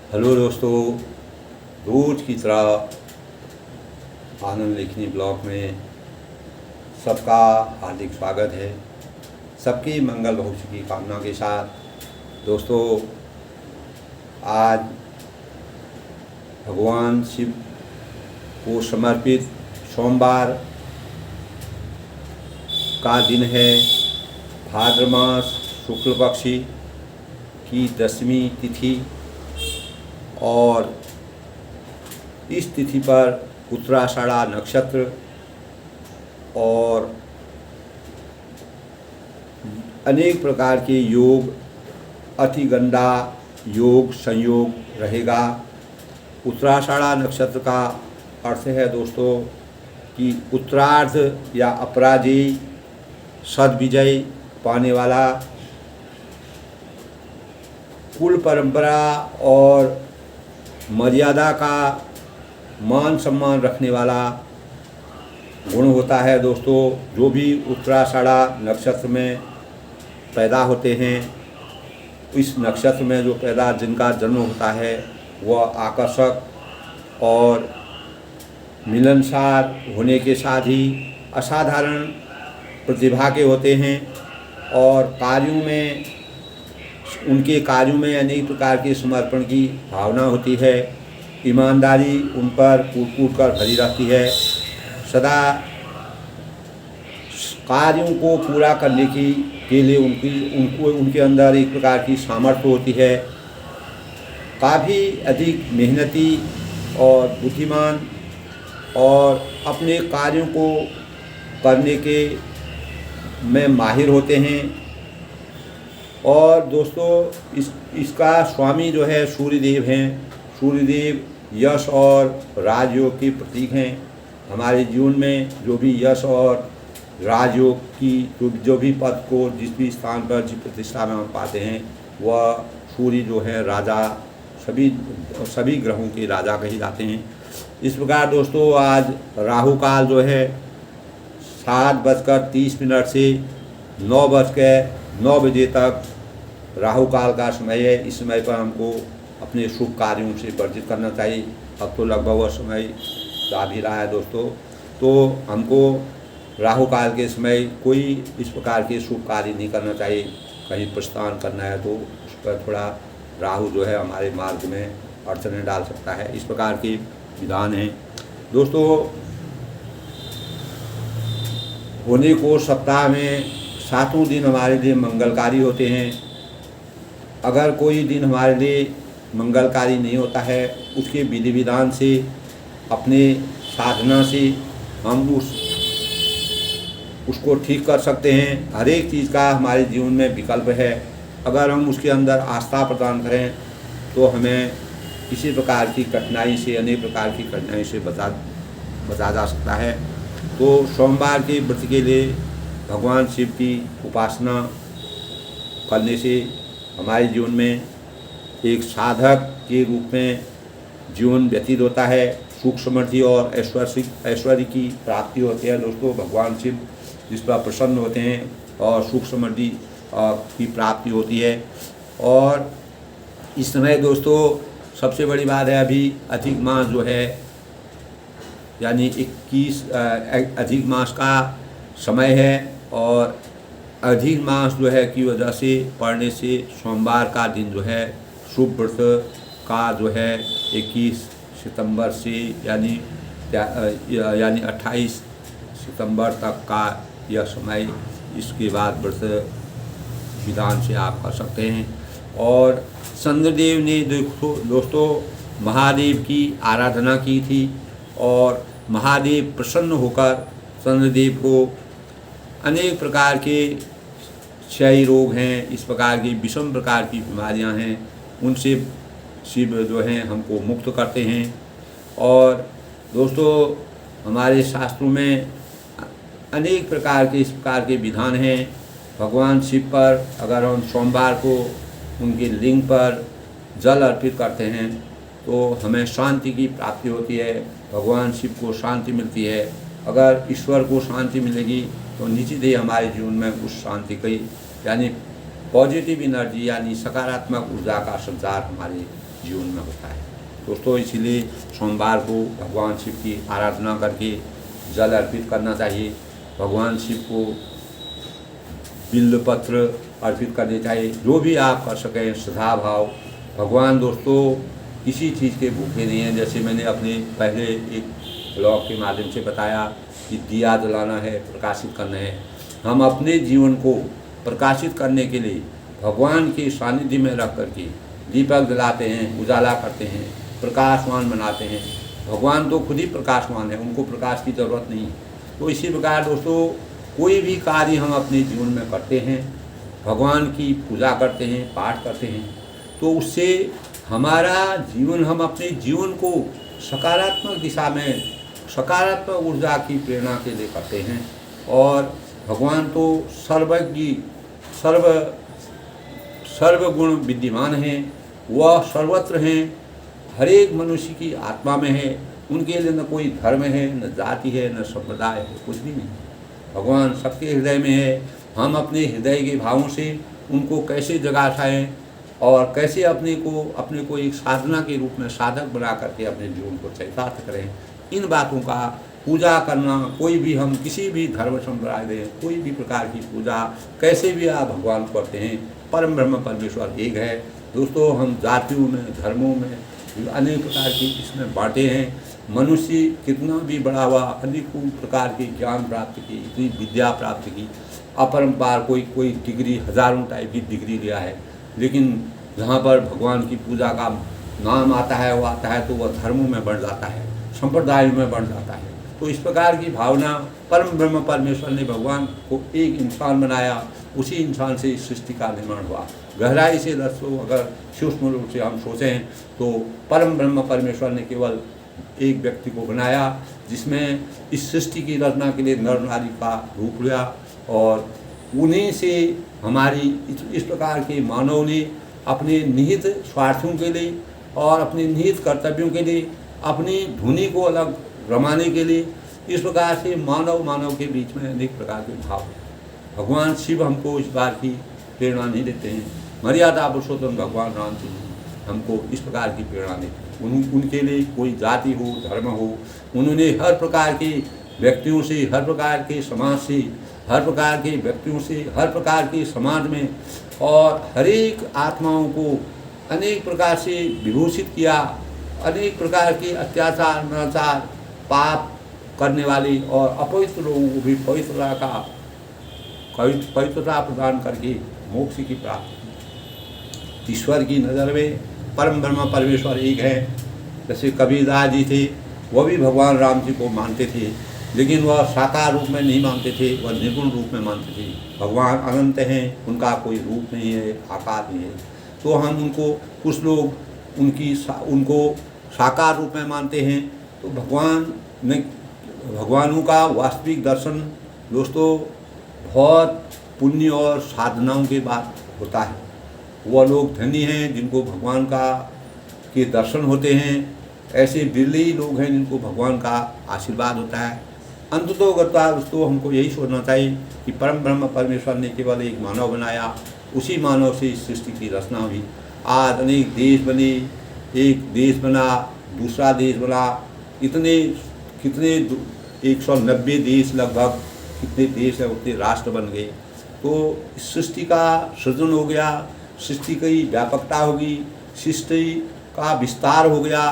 Hello दोस्तों, रोज की तरह आनंद लेखनी ब्लॉग में सबका हार्दिक स्वागत है। सबकी मंगल भविष्य की कामना के साथ दोस्तों, आज भगवान शिव को समर्पित सोमवार का दिन है। भाद्र मास शुक्ल पक्ष की 10वीं तिथि और इस तिथि पर उत्तराषाढ़ा नक्षत्र और अनेक प्रकार के योग, अतिगंधा योग संयोग रहेगा। उत्तराषाढ़ा नक्षत्र का अर्थ है दोस्तों कि उत्तरार्ध या अपराजेय, सद्विजय पाने वाला, कुल परंपरा और मर्यादा का मान सम्मान रखने वाला गुण होता है। दोस्तों, जो भी उत्तराषाढ़ा नक्षत्र में पैदा होते हैं, इस नक्षत्र में जो जिनका जन्म होता है वह आकर्षक और मिलनसार होने के साथ ही असाधारण प्रतिभा के होते हैं और उनके कार्यों में अनेक प्रकार के समर्पण की भावना होती है। ईमानदारी उन पर कूट कर भरी रहती है। सदा कार्यों को पूरा करने के लिए उनके अंदर एक प्रकार की सामर्थ्य होती है। काफ़ी अधिक मेहनती और बुद्धिमान और अपने कार्यों को करने के में माहिर होते हैं। और दोस्तों, इसका स्वामी जो है सूर्यदेव हैं। सूर्यदेव यश और राजयोग के प्रतीक हैं। हमारे जीवन में जो भी यश और राजयोग की जो भी पद को जिस भी स्थान पर जिस प्रतिष्ठा में हम पाते हैं, वह सूर्य जो है राजा, सभी ग्रहों के राजा कहे जाते हैं। इस प्रकार दोस्तों, आज राहु काल जो है 7:30 से 9 बजे तक राहु काल का समय है। इस समय पर हमको अपने शुभ कार्यों से वर्जित करना चाहिए। अब तो लगभग वह समय जा भी रहा है दोस्तों, तो हमको राहु काल के समय कोई इस प्रकार के शुभ कार्य नहीं करना चाहिए। कहीं प्रस्थान करना है तो उस पर थोड़ा राहु जो है हमारे मार्ग में अड़चनें डाल सकता है। इस प्रकार के विधान हैं दोस्तों। होने को सप्ताह में 7 दिन हमारे लिए मंगलकारी होते हैं। अगर कोई दिन हमारे लिए मंगलकारी नहीं होता है, उसके विधि विधान से, अपने साधना से हम उसको ठीक कर सकते हैं। हर एक चीज़ का हमारे जीवन में विकल्प है। अगर हम उसके अंदर आस्था प्रदान करें तो हमें किसी प्रकार की कठिनाई से, अनेक प्रकार की कठिनाई से बचा जा सकता है। तो सोमवार के व्रत के लिए भगवान शिव की उपासना करने से हमारे जीवन में एक साधक के रूप में जीवन व्यतीत होता है। सुख समृद्धि और ऐश्वर्य की प्राप्ति होती है। दोस्तों, भगवान शिव जिस पर प्रसन्न होते हैं और सुख समृद्धि की प्राप्ति होती है। और इस समय दोस्तों सबसे बड़ी बात है, अभी अधिक मास जो है यानी 21 अधिक मास का समय है और अधिक मास जो है की वजह से पड़ने से सोमवार का दिन जो है शुभ व्रत का जो है 21 सितंबर से यानी 28 सितंबर तक का यह समय, इसके बाद व्रत विधान से आप कर सकते हैं। और चंद्रदेव ने दोस्तों महादेव की आराधना की थी और महादेव प्रसन्न होकर चंद्रदेव को अनेक प्रकार के क्षय रोग हैं, इस प्रकार की विषम प्रकार की बीमारियां हैं, उनसे शिव जो हैं हमको मुक्त करते हैं। और दोस्तों, हमारे शास्त्रों में अनेक प्रकार के इस प्रकार के विधान हैं। भगवान शिव पर अगर हम सोमवार को उनके लिंग पर जल अर्पित करते हैं तो हमें शांति की प्राप्ति होती है। भगवान शिव को शांति मिलती है। अगर ईश्वर को शांति मिलेगी तो निश्चित ही हमारे जीवन में उस शांति की यानी पॉजिटिव एनर्जी यानी सकारात्मक ऊर्जा का संचार हमारे जीवन में होता है। दोस्तों इसीलिए सोमवार को भगवान शिव की आराधना करके जल अर्पित करना चाहिए। भगवान शिव को बिल्वपत्र अर्पित करने चाहिए। जो भी आप कर सकें श्रद्धा भाव। भगवान दोस्तों किसी चीज़ के भूखे नहीं हैं। जैसे मैंने अपने पहले एक ब्लॉग के माध्यम से बताया कि दिया जलाना है, प्रकाशित करना है। हम अपने जीवन को प्रकाशित करने के लिए भगवान के सानिध्य में रख करके दीपक जलाते हैं, उजाला करते हैं, प्रकाशवान बनाते हैं। भगवान तो खुद ही प्रकाशवान है, उनको प्रकाश की ज़रूरत नहीं है। तो इसी प्रकार दोस्तों कोई भी कार्य हम अपने जीवन में करते हैं, भगवान की पूजा करते हैं, पाठ करते हैं, तो उससे हमारा जीवन, हम अपने जीवन को सकारात्मक दिशा में, सकारात्मक ऊर्जा की प्रेरणा के लिए करते हैं। और भगवान तो सर्वज्ञ, सर्वगुण विद्यमान हैं, वह सर्वत्र हैं, हर एक मनुष्य की आत्मा में है। उनके लिए न कोई धर्म है, न जाति है, न संप्रदाय है, कुछ भी नहीं। भगवान सबके हृदय में है। हम अपने हृदय के भावों से उनको कैसे जगा पाएँ और कैसे अपने को एक साधना के रूप में साधक बना करके अपने जीवन को चरितार्थ करें, इन बातों का पूजा करना। कोई भी, हम किसी भी धर्म संप्रदाय दें, कोई भी प्रकार की पूजा कैसे भी आप भगवान को करते हैं, परम ब्रह्म परमेश्वर एक है। दोस्तों हम जातियों में, धर्मों में अनेक प्रकार की इसमें बांटे हैं। मनुष्य कितना भी बड़ा हुआ, अनेकों प्रकार के ज्ञान प्राप्त की, इतनी विद्या प्राप्त की, अपरंपार कोई डिग्री, हजारों टाइप की डिग्री लिया है, लेकिन जहाँ पर भगवान की पूजा का नाम आता है, वो आता है तो वह धर्मों में बढ़ जाता है, संप्रदायों में बढ़ जाता है। तो इस प्रकार की भावना, परम ब्रह्म परमेश्वर ने भगवान को एक इंसान बनाया, उसी इंसान से इस सृष्टि का निर्माण हुआ। गहराई से दोस्तों अगर सूक्ष्म रूप से हम सोचें तो परम ब्रह्म परमेश्वर ने केवल एक व्यक्ति को बनाया, जिसमें इस सृष्टि की रचना के लिए नर नारी का रूप लिया, और उन्हीं से हमारी इस प्रकार के मानव ने अपने निहित स्वार्थों के लिए और अपने निहित कर्तव्यों के लिए, अपनी धुनी को अलग रमाने के लिए, इस प्रकार से मानव के बीच में अनेक प्रकार के भाव हैं। भगवान शिव हमको इस बार की प्रेरणा नहीं देते हैं। मर्यादा पुरुषोत्तम भगवान राम जी हमको इस प्रकार की प्रेरणा देते हैं। उनके लिए कोई जाति हो, धर्म हो, उन्होंने हर प्रकार के व्यक्तियों से, हर प्रकार के समाज से, हर प्रकार के व्यक्तियों से, हर प्रकार के समाज में और हर एक आत्माओं को अनेक प्रकार से विभूषित किया। अनेक प्रकार के अत्याचार, अनाचार, पाप करने वाले और अपवित्र लोगों को भी पवित्रता प्रदान करके मोक्ष की प्राप्ति की। ईश्वर की नज़र में परम ब्रह्म परमेश्वर एक है। जैसे कबीरदास जी थे, वह भी भगवान राम जी को मानते थे, लेकिन वह साकार रूप में नहीं मानते थे, वह निर्गुण रूप में मानते थे। भगवान अनंत हैं, उनका कोई रूप नहीं है, आकार नहीं है। तो हम उनको, कुछ लोग उनको साकार रूप में मानते हैं। तो भगवानों का वास्तविक दर्शन दोस्तों बहुत पुण्य और साधनाओं के बाद होता है। वह लोग धनी हैं जिनको भगवान के दर्शन होते हैं। ऐसे बिरले ही लोग हैं जिनको भगवान का आशीर्वाद होता है। अंततोगत्वा दोस्तों हमको यही सोचना चाहिए कि परम ब्रह्म परमेश्वर ने केवल एक मानव बनाया, उसी मानव से इस सृष्टि की रचना हुई। आज अनेक देश बने, एक देश बना, दूसरा देश बना, कितने 190 देश लगभग, कितने देश है उतने राष्ट्र बन गए। तो इस सृष्टि का सृजन हो गया, सृष्टि की व्यापकता होगी, सृष्टि का विस्तार हो गया।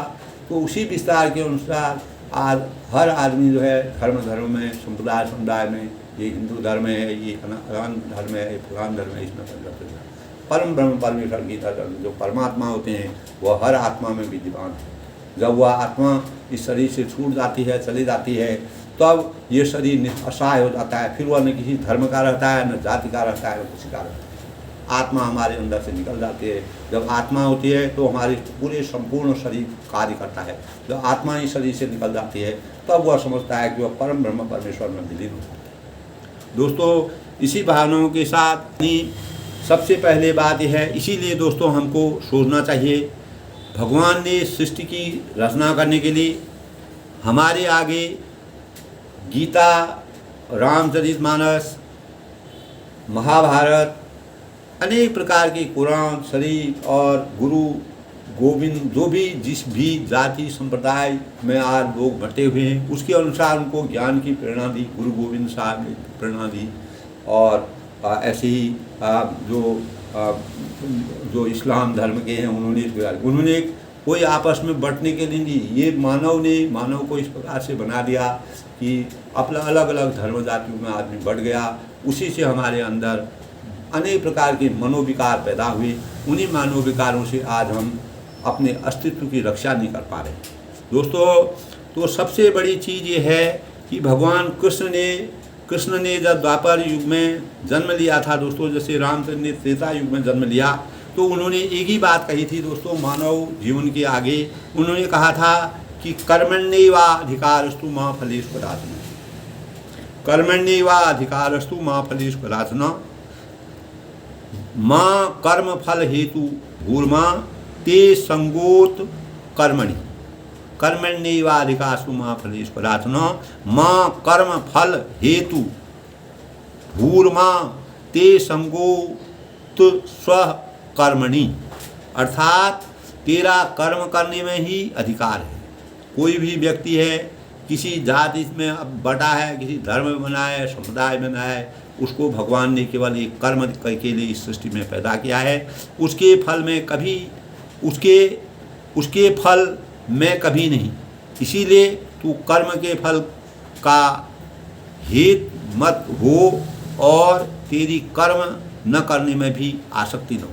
तो उसी विस्तार के अनुसार आज हर आदमी जो है धर्म में, समुदाय में, ये हिंदू धर्म है, ये अनान धर्म है, ये पुरान धर्म है, इसमें परिवर्तित है। परम ब्रह्म परमेश्वर की जो परमात्मा होते हैं वह हर आत्मा में विद्यमान है। जब वह आत्मा इस शरीर से छूट जाती है, चली जाती है, तब ये शरीर असहाय हो जाता है। फिर वह न किसी धर्म का रहता है, न जाति का रहता है, न किसी का रहता है। आत्मा हमारे अंदर से निकल जाती है। जब आत्मा होती है तो हमारे पूरे संपूर्ण शरीर कार्य करता है। जब आत्मा ही शरीर से निकल जाती है तब वह समझता है कि वह परम ब्रह्म परमेश्वर में विलीन होता है। दोस्तों इसी भावनाओं के साथ सबसे पहले बात यह है, इसीलिए दोस्तों हमको सोचना चाहिए, भगवान ने सृष्टि की रचना करने के लिए हमारे आगे गीता, रामचरितमानस, महाभारत, अनेक प्रकार के कुरान शरीफ और गुरु गोविंद जो भी जिस भी जाति संप्रदाय में आज लोग बटे हुए हैं उसके अनुसार उनको ज्ञान की प्रेरणा दी, गुरु गोविंद साहब ने प्रेरणा दी। और ऐसे ही जो इस्लाम धर्म के हैं उन्होंने कोई आपस में बंटने के लिए नहीं, ये मानव को इस प्रकार से बना दिया कि अपना अलग अलग धर्म जातियों में आदमी बढ़ गया। उसी से हमारे अंदर अनेक प्रकार के मनोविकार पैदा हुए। उन्हीं मनोविकारों से आज हम अपने अस्तित्व की रक्षा नहीं कर पा रहे दोस्तों। तो सबसे बड़ी चीज़ ये है कि भगवान कृष्ण ने जब द्वापर युग में जन्म लिया था दोस्तों, जैसे रामचंद्र ने त्रेता युग में जन्म लिया, तो उन्होंने एक ही बात कही थी दोस्तों मानव जीवन के आगे। उन्होंने कहा था कि कर्मण्येवाधिकारस्तु मा फलेषु कदाचन, कर्मण्येवाधिकारस्तु मा फलेषु कदाचन, माँ कर्म फल हेतु भूर्मा ते संगोत कर्मणि, कर्मण्येवाधिकारस्तु मा फलेषु कदाचन, माँ कर्म फल हेतु भूर्मा ते संगोत स्व कर्मणि। अर्थात तेरा कर्म करने में ही अधिकार है। कोई भी व्यक्ति है, किसी जाति में अब बटा है, किसी धर्म में बना है, संप्रदाय में बना है, उसको भगवान ने केवल एक कर्म के लिए इस सृष्टि में पैदा किया है। उसके फल में कभी उसके फल में कभी नहीं। इसीलिए तू कर्म के फल का हेत मत हो और तेरी कर्म न करने में भी आसक्ति न हो,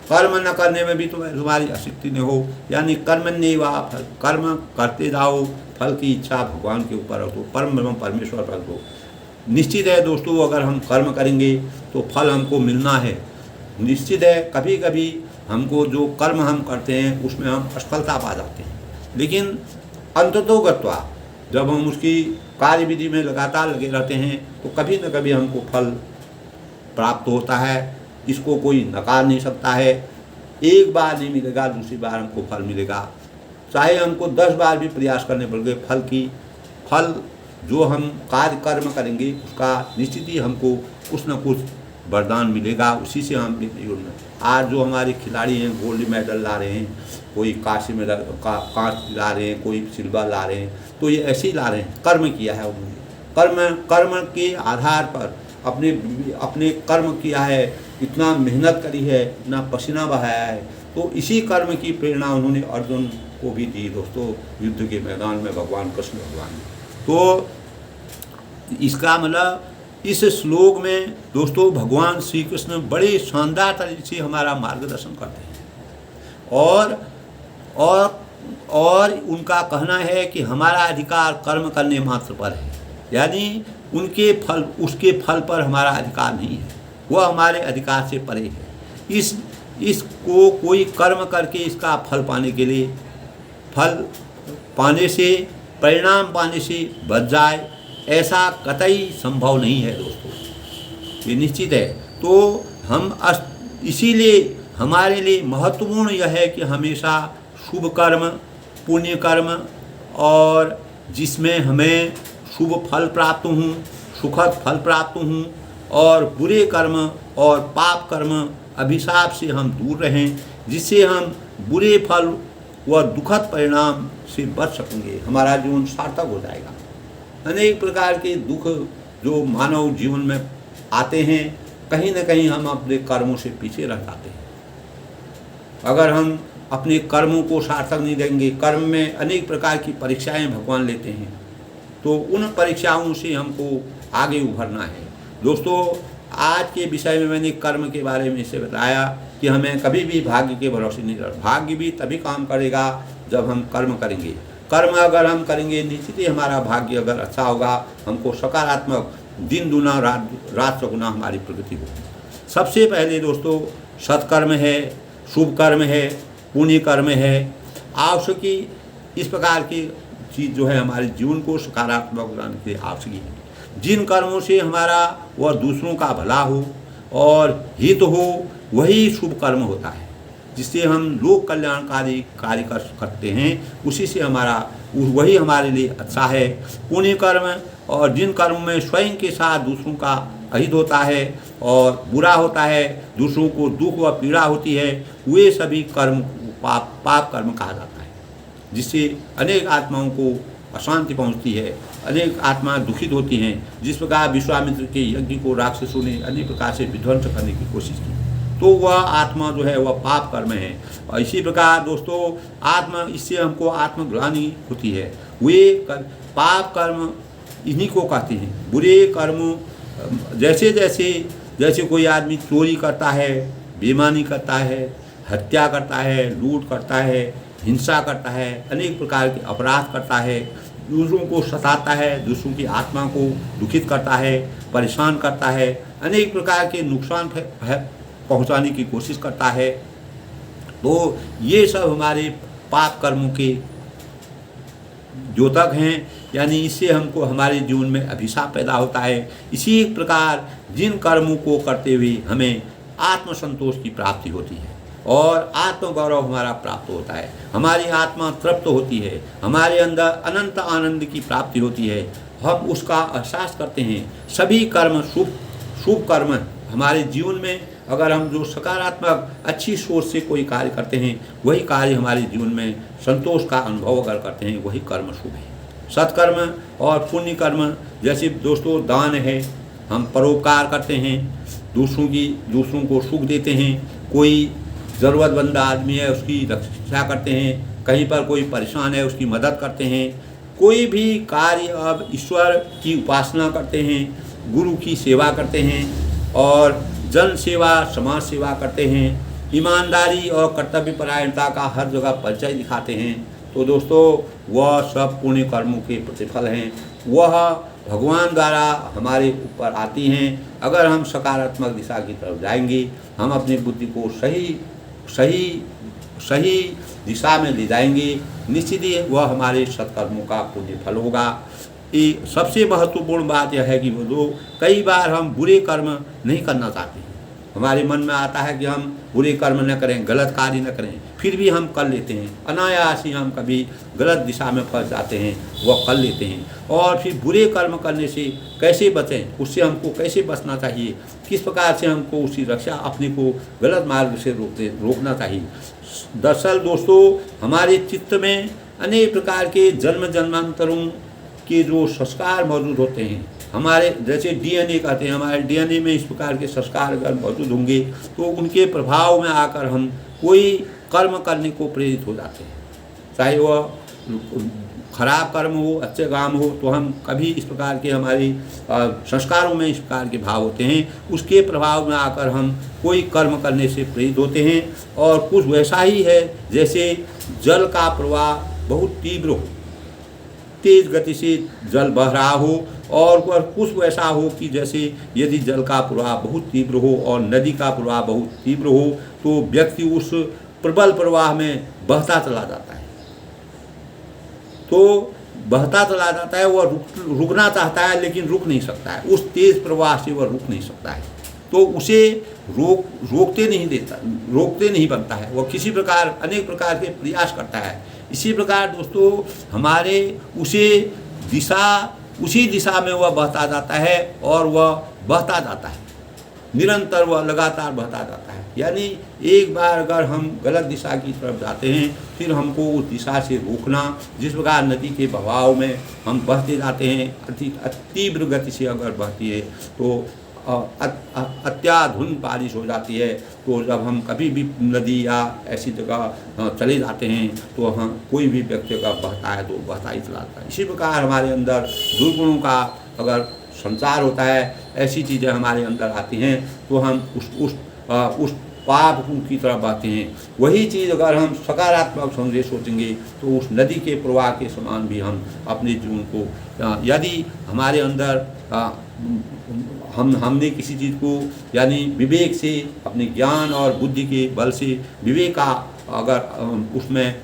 कर्म न करने में भी तुम्हारी आसक्ति न हो। यानी कर्मण्येवा फल, कर्म करते जाओ, फल की इच्छा भगवान के ऊपर रखो, परम ब्रह्म परमेश्वर पर रखो। निश्चित है दोस्तों, अगर हम कर्म करेंगे तो फल हमको मिलना है। निश्चित है कभी कभी हमको जो कर्म हम करते हैं उसमें हम असफलता पा जाते हैं, लेकिन अंततोगत्वा जब हम उसकी कार्य विधि में लगातार लगे रहते हैं तो कभी न कभी हमको फल प्राप्त होता है। इसको कोई नकार नहीं सकता है। एक बार नहीं मिलेगा, दूसरी बार हमको फल मिलेगा। चाहे हमको 10 बार भी प्रयास करने पड़ेंगे, फल जो हम कार्य कर्म करेंगे उसका निश्चित ही हमको कुछ न कुछ वरदान मिलेगा। उसी से हम आज जो हमारे खिलाड़ी हैं गोल्ड मेडल ला रहे हैं, कोई कांस्य मेडल कांस्य ला रहे हैं, कोई सिल्वर ला रहे हैं, तो ये ऐसे ही ला रहे हैं, कर्म किया है उन्होंने। कर्म के आधार पर अपने कर्म किया है, इतना मेहनत करी है, इतना पसीना बहाया है, तो इसी कर्म की प्रेरणा उन्होंने अर्जुन को भी दी दोस्तों युद्ध के मैदान में भगवान कृष्ण भगवान ने। तो इसका मतलब इस श्लोक में दोस्तों भगवान श्री कृष्ण बड़े शानदार तरीके से हमारा मार्गदर्शन करते हैं और उनका कहना है कि हमारा अधिकार कर्म करने मात्र पर है। यानी उसके फल पर हमारा अधिकार नहीं है, वह हमारे अधिकार से परे है। इसको कोई कर्म करके इसका फल पाने के लिए, फल पाने से, परिणाम पाने से बच जाए, ऐसा कतई संभव नहीं है दोस्तों, ये निश्चित है। तो इसीलिए हमारे लिए महत्वपूर्ण यह है कि हमेशा शुभ कर्म, पुण्य कर्म और जिसमें हमें शुभ फल प्राप्त हों, सुखद फल प्राप्त हों, और बुरे कर्म और पाप कर्म अभिशाप से हम दूर रहें, जिससे हम बुरे फल व दुखद परिणाम से बच सकेंगे। हमारा जीवन सार्थक हो जाएगा। अनेक प्रकार के दुख जो मानव जीवन में आते हैं, कहीं न कहीं हम अपने कर्मों से पीछे रह जाते हैं। अगर हम अपने कर्मों को सार्थक नहीं देंगे, कर्म में अनेक प्रकार की परीक्षाएं भगवान लेते हैं, तो उन परीक्षाओं से हमको आगे उभरना है। दोस्तों आज के विषय में मैंने कर्म के बारे में इसे बताया कि हमें कभी भी भाग्य के भरोसे नहीं रहना। भाग्य भी तभी काम करेगा जब हम कर्म करेंगे। कर्म अगर हम करेंगे निश्चित ही हमारा भाग्य अगर अच्छा होगा, हमको सकारात्मक दिन दुना रात चौगुना हमारी प्रगति होगी। सबसे पहले दोस्तों सत्कर्म है, शुभ कर्म है, पुण्य कर्म है, आवश्यक इस प्रकार की चीज़ जो है हमारे जीवन को सकारात्मक बनाने के लिए आवश्यक है। जिन कर्मों से हमारा व दूसरों का भला हो और हित हो वही शुभ कर्म होता है, जिससे हम लोक कल्याणकारी कार्य कर सकते हैं, उसी से वही हमारे लिए अच्छा है। पुण्य कर्म और जिन कर्म में स्वयं के साथ दूसरों का अहित होता है और बुरा होता है, दूसरों को दुख व पीड़ा होती है, वे सभी कर्म पाप कर्म कहा जाता है, जिससे अनेक आत्माओं को अशांति पहुंचती है, अनेक आत्माएं दुखित होती हैं। जिस प्रकार विश्वामित्र के यज्ञ को राक्षसों ने अनेक प्रकार से विध्वंस करने की कोशिश की, तो वह आत्मा जो है वह पाप कर्म है। और इसी प्रकार दोस्तों आत्मा, इससे हमको आत्मग्लानि होती है। वे पाप कर्म इन्हीं को कहते हैं। बुरे कर्म जैसे कोई आदमी चोरी करता है, बेईमानी करता है, हत्या करता है, लूट करता है, हिंसा करता है, अनेक प्रकार के अपराध करता है, दूसरों को सताता है, दूसरों की आत्मा को दुखित करता है, परेशान करता है, अनेक प्रकार के नुकसान पहुंचाने की कोशिश करता है, तो ये सब हमारे पाप कर्मों के द्योतक हैं। यानी इससे हमको हमारे जीवन में अभिशाप पैदा होता है। इसी प्रकार जिन कर्मों को करते हुए हमें आत्मसंतोष की प्राप्ति होती है और आत्मगौरव हमारा प्राप्त होता है, हमारी आत्मा तृप्त होती है, हमारे अंदर अनंत आनंद की प्राप्ति होती है, हम उसका एहसास करते हैं। सभी कर्म शुभ कर्म हमारे जीवन में, अगर हम जो सकारात्मक अच्छी सोच से कोई कार्य करते हैं, वही कार्य हमारे जीवन में संतोष का अनुभव अगर करते हैं, वही कर्म शुभ है। सत्कर्म और पुण्य कर्म जैसे दोस्तों दान है, हम परोपकार करते हैं, दूसरों को सुख देते हैं, कोई ज़रूरतमंद आदमी है उसकी रक्षा करते हैं, कहीं पर कोई परेशान है उसकी मदद करते हैं, कोई भी कार्य अब ईश्वर की उपासना करते हैं, गुरु की सेवा करते हैं और जन सेवा समाज सेवा करते हैं, ईमानदारी और कर्तव्य परायणता का हर जगह परिचय दिखाते हैं, तो दोस्तों वह सब पुण्य कर्मों के प्रतिफल हैं। वह भगवान द्वारा हमारे ऊपर आती हैं। अगर हम सकारात्मक दिशा की तरफ जाएंगे, हम अपनी बुद्धि को सही दिशा में ले जाएंगे, निश्चित ही वह हमारे सत्कर्मों का पुण्य फल होगा। ये सबसे महत्वपूर्ण बात यह है कि वो लोग कई बार हम बुरे कर्म नहीं करना चाहते हैं, हमारे मन में आता है कि हम बुरे कर्म न करें, गलत कार्य न करें, फिर भी हम कर लेते हैं। अनायास ही हम कभी गलत दिशा में फंस जाते हैं, वह कर लेते हैं। और फिर बुरे कर्म करने से कैसे बचें, उससे हमको कैसे बचना चाहिए, किस प्रकार से हमको उसकी रक्षा, अपने को गलत मार्ग से रोकना चाहिए। दरअसल दोस्तों हमारे चित्त में अनेक प्रकार के जन्म जन्मांतरों के जो संस्कार मौजूद होते हैं, हमारे जैसे डीएनए कहते हैं, हमारे डीएनए में इस प्रकार के संस्कार अगर मौजूद होंगे तो उनके प्रभाव में आकर हम कोई कर्म करने को प्रेरित हो जाते हैं, चाहे वह खराब कर्म हो, अच्छे काम हो, तो हम कभी इस प्रकार के हमारी संस्कारों में इस प्रकार के भाव होते हैं, उसके प्रभाव में आकर हम कोई कर्म करने से प्रेरित होते हैं। और कुछ वैसा ही है जैसे जल का प्रवाह बहुत तीव्र हो, तेज गति से जल बह रहा हो, और कुछ वैसा हो कि जैसे यदि जल का प्रवाह बहुत तीव्र हो और नदी का प्रवाह बहुत तीव्र हो, तो व्यक्ति उस प्रबल प्रवाह में बहता चला जाता है, तो बहता चला जाता है, वह रुकना चाहता है लेकिन रुक नहीं सकता है, उस तेज प्रवाह से वह रुक नहीं सकता है, तो उसे रोकते नहीं बनता है, वह किसी प्रकार अनेक प्रकार के प्रयास करता है। इसी प्रकार दोस्तों हमारे उसी दिशा में वह बहता जाता है और वह बहता जाता है, निरंतर वह लगातार बहता जाता है। यानी एक बार अगर हम गलत दिशा की तरफ जाते हैं, फिर हमको उस दिशा से रोकना, जिस प्रकार नदी के बहाव में हम बहते जाते हैं, तीव्र गति से अगर बहती है तो अत्याधुन बारिश हो जाती है, तो जब हम कभी भी नदी या ऐसी जगह चले जाते हैं तो हम कोई भी व्यक्ति अगर बहता है तो बहता ही चला जाता है। इसी प्रकार हमारे अंदर दुर्गुणों का अगर संचार होता है, ऐसी चीज़ें हमारे अंदर आती हैं, तो हम उस पाप की तरफ आते हैं। वही चीज़ अगर हम सकारात्मक समझे सोचेंगे तो उस नदी के प्रवाह के समान भी हम अपने जीवन को, यदि हमारे अंदर हमने किसी चीज़ को यानी विवेक से, अपने ज्ञान और बुद्धि के बल से विवेक का अगर उसमें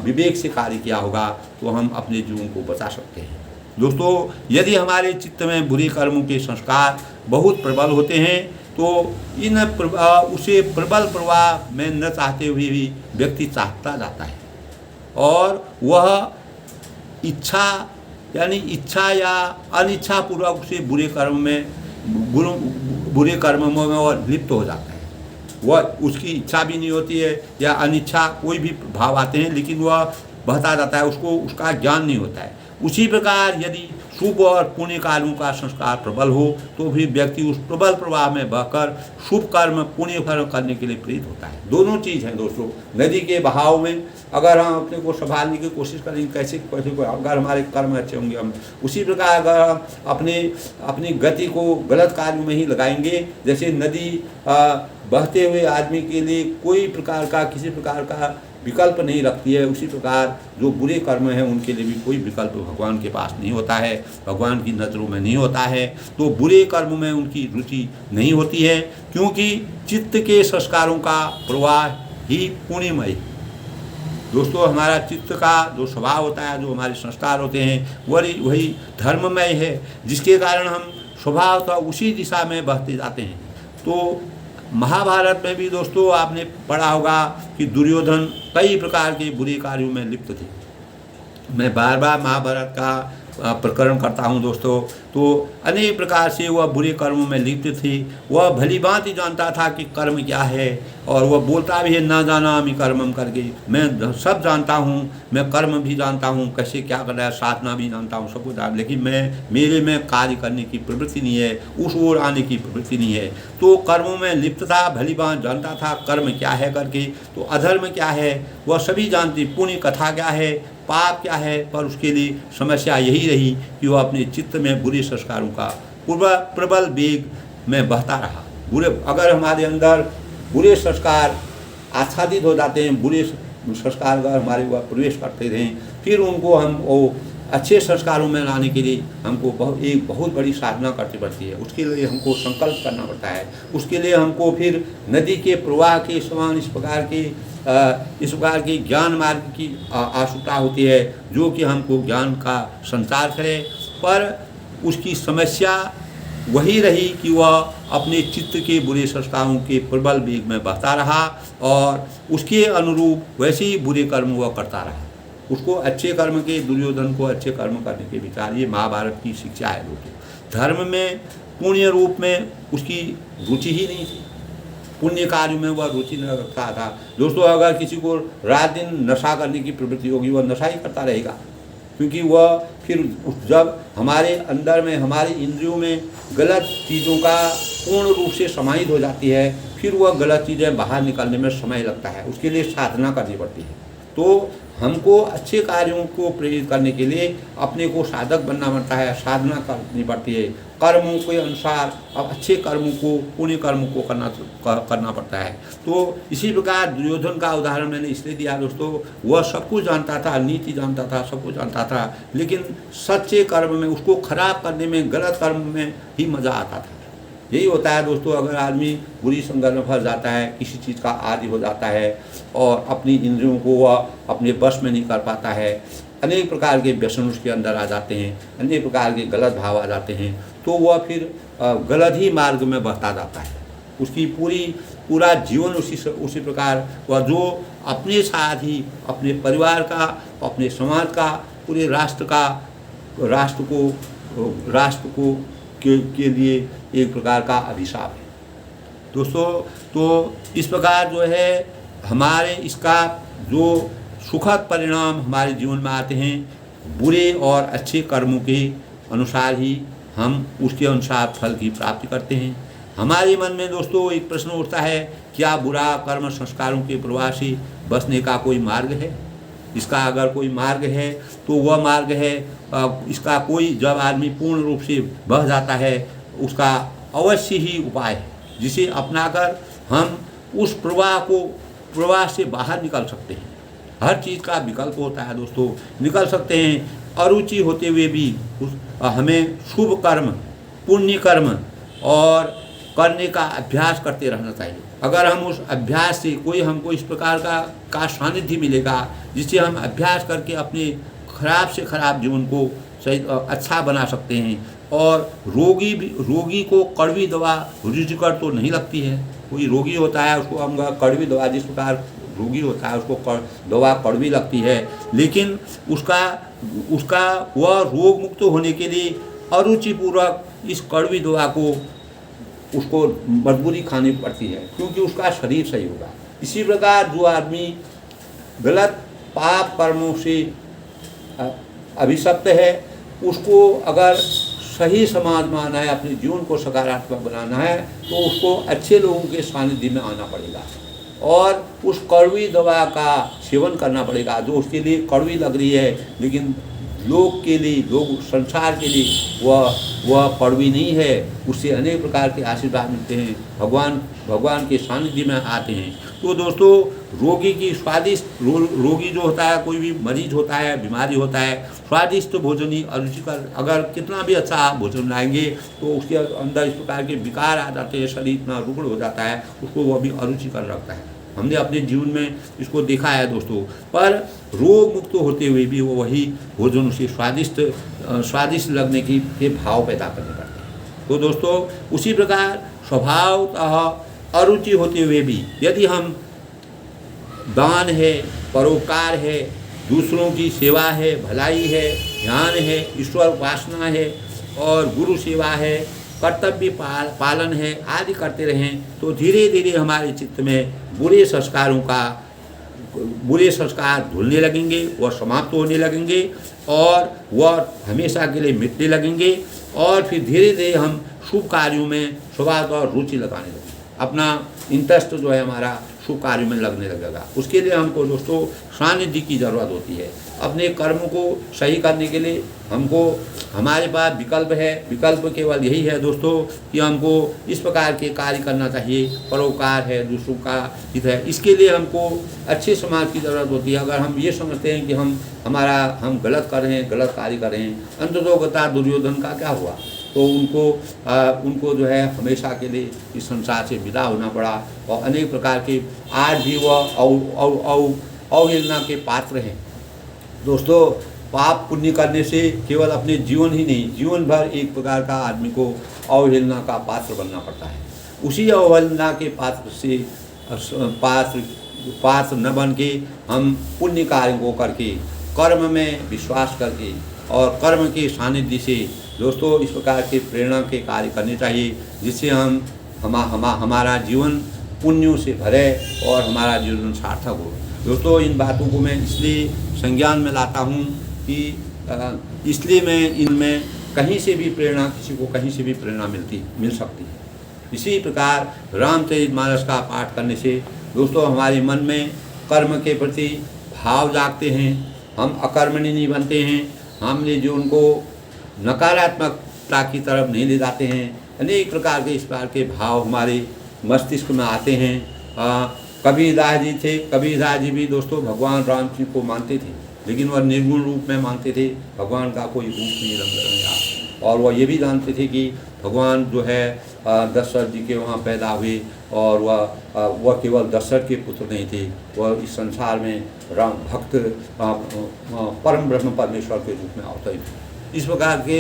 विवेक से कार्य किया होगा तो हम अपने जीवन को बचा सकते हैं। दोस्तों यदि हमारे चित्त में बुरे कर्मों के संस्कार बहुत प्रबल होते हैं तो उसे प्रबल प्रवाह में न चाहते हुए भी व्यक्ति चाहता जाता है, और वह इच्छा या अनिच्छा पूर्वक उसे बुरे कर्म में बुरे कर्मों में वह लिप्त हो जाता है। वह उसकी इच्छा भी नहीं होती है या अनिच्छा, कोई भी भाव आते हैं, लेकिन वह बहता जाता है, उसको उसका ज्ञान नहीं होता है। उसी प्रकार यदि शुभ और पुण्य कार्यों का संस्कार प्रबल हो तो भी व्यक्ति उस प्रबल प्रवाह में बहकर शुभ कर्म पुण्य कर्म करने के लिए प्रेरित होता है। दोनों चीज़ हैं दोस्तों। नदी के बहाव में अगर हम अपने को संभालने की कोशिश करेंगे, कैसे अगर हमारे कर्म अच्छे होंगे, हम उसी प्रकार अगर हम अपनी गति को गलत कार्य में ही लगाएंगे, जैसे नदी बहते हुए आदमी के लिए कोई प्रकार का किसी प्रकार का विकल्प नहीं रखती है, उसी प्रकार जो बुरे कर्म हैं उनके लिए भी कोई विकल्प भगवान के पास नहीं होता है, भगवान की नज़रों में नहीं होता है। तो बुरे कर्म में उनकी रुचि नहीं होती है, क्योंकि चित्त के संस्कारों का प्रवाह ही पुण्यमय। दोस्तों, हमारा चित्त का जो स्वभाव होता है, जो हमारे संस्कार होते हैं, वही धर्ममय है, जिसके कारण हम स्वभावतः उसी दिशा में बहते जाते हैं। तो महाभारत में भी दोस्तों आपने पढ़ा होगा कि दुर्योधन कई प्रकार के बुरे कार्यों में लिप्त थे। मैं बार बार महाभारत का प्रकरण करता हूँ दोस्तों। तो अनेक प्रकार से वह बुरे कर्मों में लिप्त थी। वह भली भांति जानता था कि कर्म क्या है, और वह बोलता भी है, ना जानामि कर्मम करके, मैं सब जानता हूँ, मैं कर्म भी जानता हूँ, कैसे क्या करना है, साधना भी जानता हूँ, सब कुछ, लेकिन मेरे में कार्य करने की प्रवृत्ति नहीं है, उस ओर आने की प्रवृत्ति नहीं है। तो कर्मों में लिप्त था, भली भांति जानता था कर्म क्या है करके, तो अधर्म क्या है वह सभी जानती, पुण्य कथा क्या है, पाप क्या है, पर उसके लिए समस्या यही रही कि वह अपने चित्त में बुरे संस्कारों का प्रबल वेग में बहता रहा। अगर हमारे अंदर बुरे संस्कार आच्छादित हो जाते हैं, बुरे संस्कार अगर हमारे वह प्रवेश करते रहें, फिर उनको हम वो अच्छे संस्कारों में लाने के लिए हमको एक बहुत बड़ी साधना करनी पड़ती है। उसके लिए हमको संकल्प करना पड़ता है। उसके लिए हमको फिर नदी के प्रवाह के समान इस प्रकार की ज्ञान मार्ग की आवश्यकता होती है, जो कि हमको ज्ञान का संचार करे। पर उसकी समस्या वही रही कि वह अपने चित्त के बुरे संस्कारों के प्रबल वेग में बहता रहा, और उसके अनुरूप वैसे ही बुरे कर्म वह करता रहा। उसको अच्छे कर्म के, दुर्योधन को अच्छे कर्म करने के विचार, ये महाभारत की शिक्षा है दोस्तों। धर्म में पुण्य रूप में उसकी रुचि ही नहीं थी, पुण्य कार्य में वह रुचि न रखता था। दोस्तों, अगर किसी को रात दिन नशा करने की प्रवृत्ति होगी, वह नशा ही करता रहेगा, क्योंकि वह फिर जब हमारे अंदर में, हमारी इंद्रियों में गलत चीज़ों का पूर्ण रूप से समाहित हो जाती है, फिर वह गलत चीज़ें बाहर निकलने में समय लगता है, उसके लिए साधना करनी पड़ती है। तो हमको अच्छे कार्यों को प्रेरित करने के लिए अपने को साधक बनना पड़ता है, साधना करनी पड़ती है। कर्मों के अनुसार अब अच्छे कर्मों को, पुण्य कर्म को करना पड़ता है। तो इसी प्रकार दुर्योधन का उदाहरण मैंने इसलिए दिया दोस्तों, वह सब कुछ जानता था, नीति जानता था, सब कुछ जानता था, लेकिन सच्चे कर्म में, उसको खराब करने में, गलत कर्म में ही मज़ा आता था। यही होता है दोस्तों, अगर आदमी बुरी संगत में फंस जाता है, किसी चीज़ का आदी हो जाता है और अपनी इंद्रियों को वह अपने बस में नहीं कर पाता है, अनेक प्रकार के व्यसन उसके अंदर आ जाते हैं, अनेक प्रकार के गलत भाव आ जाते हैं, तो वह फिर गलत ही मार्ग में बहता जाता है। उसकी पूरा जीवन उसी प्रकार वह जो अपने साथ ही अपने परिवार का, अपने समाज का, पूरे राष्ट्र को के लिए एक प्रकार का अभिशाप है दोस्तों। तो इस प्रकार जो है हमारे इसका जो सुखद परिणाम हमारे जीवन में आते हैं, बुरे और अच्छे कर्मों के अनुसार ही हम उसके अनुसार फल की प्राप्ति करते हैं। हमारे मन में दोस्तों एक प्रश्न उठता है, क्या बुरा कर्म संस्कारों के प्रवाह से बचने का कोई मार्ग है? इसका अगर कोई मार्ग है तो वह मार्ग है, इसका कोई, जब आदमी पूर्ण रूप से बह जाता है, उसका अवश्य ही उपाय है, जिसे अपनाकर हम उस प्रवाह से बाहर निकल सकते हैं। हर चीज़ का विकल्प होता है दोस्तों, निकल सकते हैं। अरुचि होते हुए भी हमें शुभ कर्म, पुण्य कर्म और करने का अभ्यास करते रहना चाहिए। अगर हम उस अभ्यास से हमको इस प्रकार का सानिध्य मिलेगा, जिससे हम अभ्यास करके अपने खराब से खराब जीवन को सही अच्छा बना सकते हैं। और रोगी को कड़वी दवा रुचिकर तो नहीं लगती है। कोई रोगी होता है, उसको हम कड़वी दवा, जिस प्रकार रोगी होता है उसको दवा कड़वी लगती है, लेकिन उसका वह रोग मुक्त होने के लिए अरुचिपूर्वक इस कड़वी दवा को उसको मजबूरी खानी पड़ती है, क्योंकि उसका शरीर सही होगा। इसी प्रकार जो आदमी गलत पाप कर्मों से अभिशप्त है, उसको अगर सही समाज में आना है, अपने जीवन को सकारात्मक बनाना है, तो उसको अच्छे लोगों के सानिध्य में आना पड़ेगा और उस कड़वी दवा का सेवन करना पड़ेगा जो उसके लिए कड़वी लग रही है, लेकिन लोग के लिए, लोग संसार के लिए वह कड़वी नहीं है। उससे अनेक प्रकार के आशीर्वाद मिलते हैं, भगवान के सानिध्य में आते हैं। तो दोस्तों, रोगी की स्वादिष्ट रोगी जो होता है, कोई भी मरीज होता है, बीमारी होता है, स्वादिष्ट भोजन ही अरुचिकर, अगर कितना भी अच्छा भोजन लाएंगे तो उसके अंदर इस प्रकार के विकार आ जाते हैं, शरीर इतना रुग्ण हो जाता है, उसको वह भी अरुचिकर लगता है। हमने अपने जीवन में इसको देखा है दोस्तों। पर रोग मुक्त होते हुए भी वो वही भोजन उसे स्वादिष्ट लगने के भाव पैदा करने पड़ते हैं। तो दोस्तों, उसी प्रकार स्वभावतः अरुचि होते हुए भी यदि हम दान है, परोपकार है, दूसरों की सेवा है, भलाई है, ध्यान है, ईश्वर उपासना है और गुरु सेवा है, कर्तव्य पालन है आदि करते रहें, तो धीरे धीरे हमारे चित्त में बुरे संस्कार धुलने लगेंगे, वह समाप्त होने लगेंगे और वह हमेशा के लिए मिटने लगेंगे और फिर धीरे धीरे हम शुभ कार्यों में स्वभाव और रुचि लगाने लगेंगे। अपना इंटरेस्ट जो है हमारा शुभ कार्यों में लगने लगेगा। उसके लिए हमको दोस्तों सानिध्य की ज़रूरत होती है। अपने कर्म को सही करने के लिए हमारे पास विकल्प है। विकल्प केवल यही है दोस्तों कि हमको इस प्रकार के कार्य करना चाहिए। परोपकार है, दूसरों का हित है, इसके लिए हमको अच्छे समाज की ज़रूरत होती है। अगर हम ये समझते हैं कि हम गलत कर रहे हैं, गलत कार्य कर रहे हैं, अंततोगता दुर्योधन का क्या हुआ? तो उनको जो है हमेशा के लिए इस संसार से विदा होना पड़ा और अनेक प्रकार के आज भी वह अवहेलना के पात्र हैं। दोस्तों, पाप पुण्य करने से केवल अपने जीवन ही नहीं, जीवन भर एक प्रकार का आदमी को अवहेलना का पात्र बनना पड़ता है। उसी अवहेलना के पात्र न बन के हम पुण्य कार्य को करके, कर्म में विश्वास करके और कर्म के सानिध्य से दोस्तों इस प्रकार के प्रेरणा के कार्य करने चाहिए, जिससे हमारा जीवन पुण्यों से भरे और हमारा जीवन सार्थक हो। दोस्तों, इन बातों को मैं इसलिए संज्ञान में लाता हूँ कि इसलिए मैं इनमें कहीं से भी प्रेरणा, किसी को कहीं से भी प्रेरणा मिल सकती है। इसी प्रकार रामचरितमानस का पाठ करने से दोस्तों हमारे मन में कर्म के प्रति भाव जागते हैं, हम अकर्मण्य नहीं बनते हैं, हमने जो उनको नकारात्मकता की तरफ नहीं ले जाते हैं। अनेक प्रकार के इस प्रकार के भाव हमारे मस्तिष्क में आते हैं। कबीरदास जी थे, कबीरदास जी भी दोस्तों भगवान राम जी को मानते थे, लेकिन वह निर्गुण रूप में मानते थे, भगवान का कोई रूप नहीं, रंग नहीं। और वह ये भी जानते थे कि भगवान जो है दशरथ जी के वहाँ पैदा हुए और वह केवल दशरथ के पुत्र नहीं थे, वह इस संसार में राम भक्त परम ब्रह्म परमेश्वर के रूप में अवतरित थे। इस प्रकार के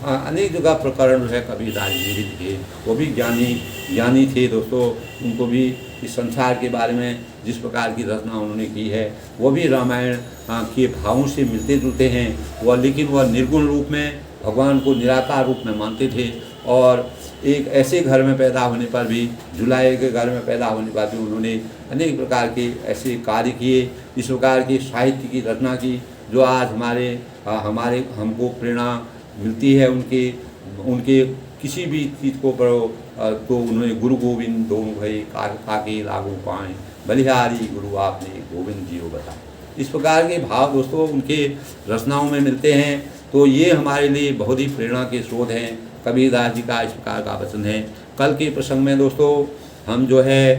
अनेक जगह प्रकरण जो है कबीरदास जी भी थे, वो भी ज्ञानी थे दोस्तों। उनको भी इस संसार के बारे में जिस प्रकार की रचना उन्होंने की है वो भी रामायण के भावों से मिलते जुलते हैं। लेकिन वह निर्गुण रूप में भगवान को निराकार रूप में मानते थे और एक ऐसे घर में पैदा होने पर भी, जुलाए के घर में पैदा होने पर भी उन्होंने अनेक प्रकार के ऐसे कार्य किए, इस प्रकार के साहित्य की रचना की जो आज हमको प्रेरणा मिलती है। उनके किसी भी चीज़ को पढ़ो तो उन्होंने गुरु गोविंद दोनों भई काके लागू पाएँ, बलिहारी गुरु आपने गोविंद जी को बताए। इस प्रकार के भाव दोस्तों उनके रचनाओं में मिलते हैं। तो ये हमारे लिए बहुत ही प्रेरणा के स्रोत हैं। कबीरदास जी का इस प्रकार का वचन है। कल के प्रसंग में दोस्तों हम जो है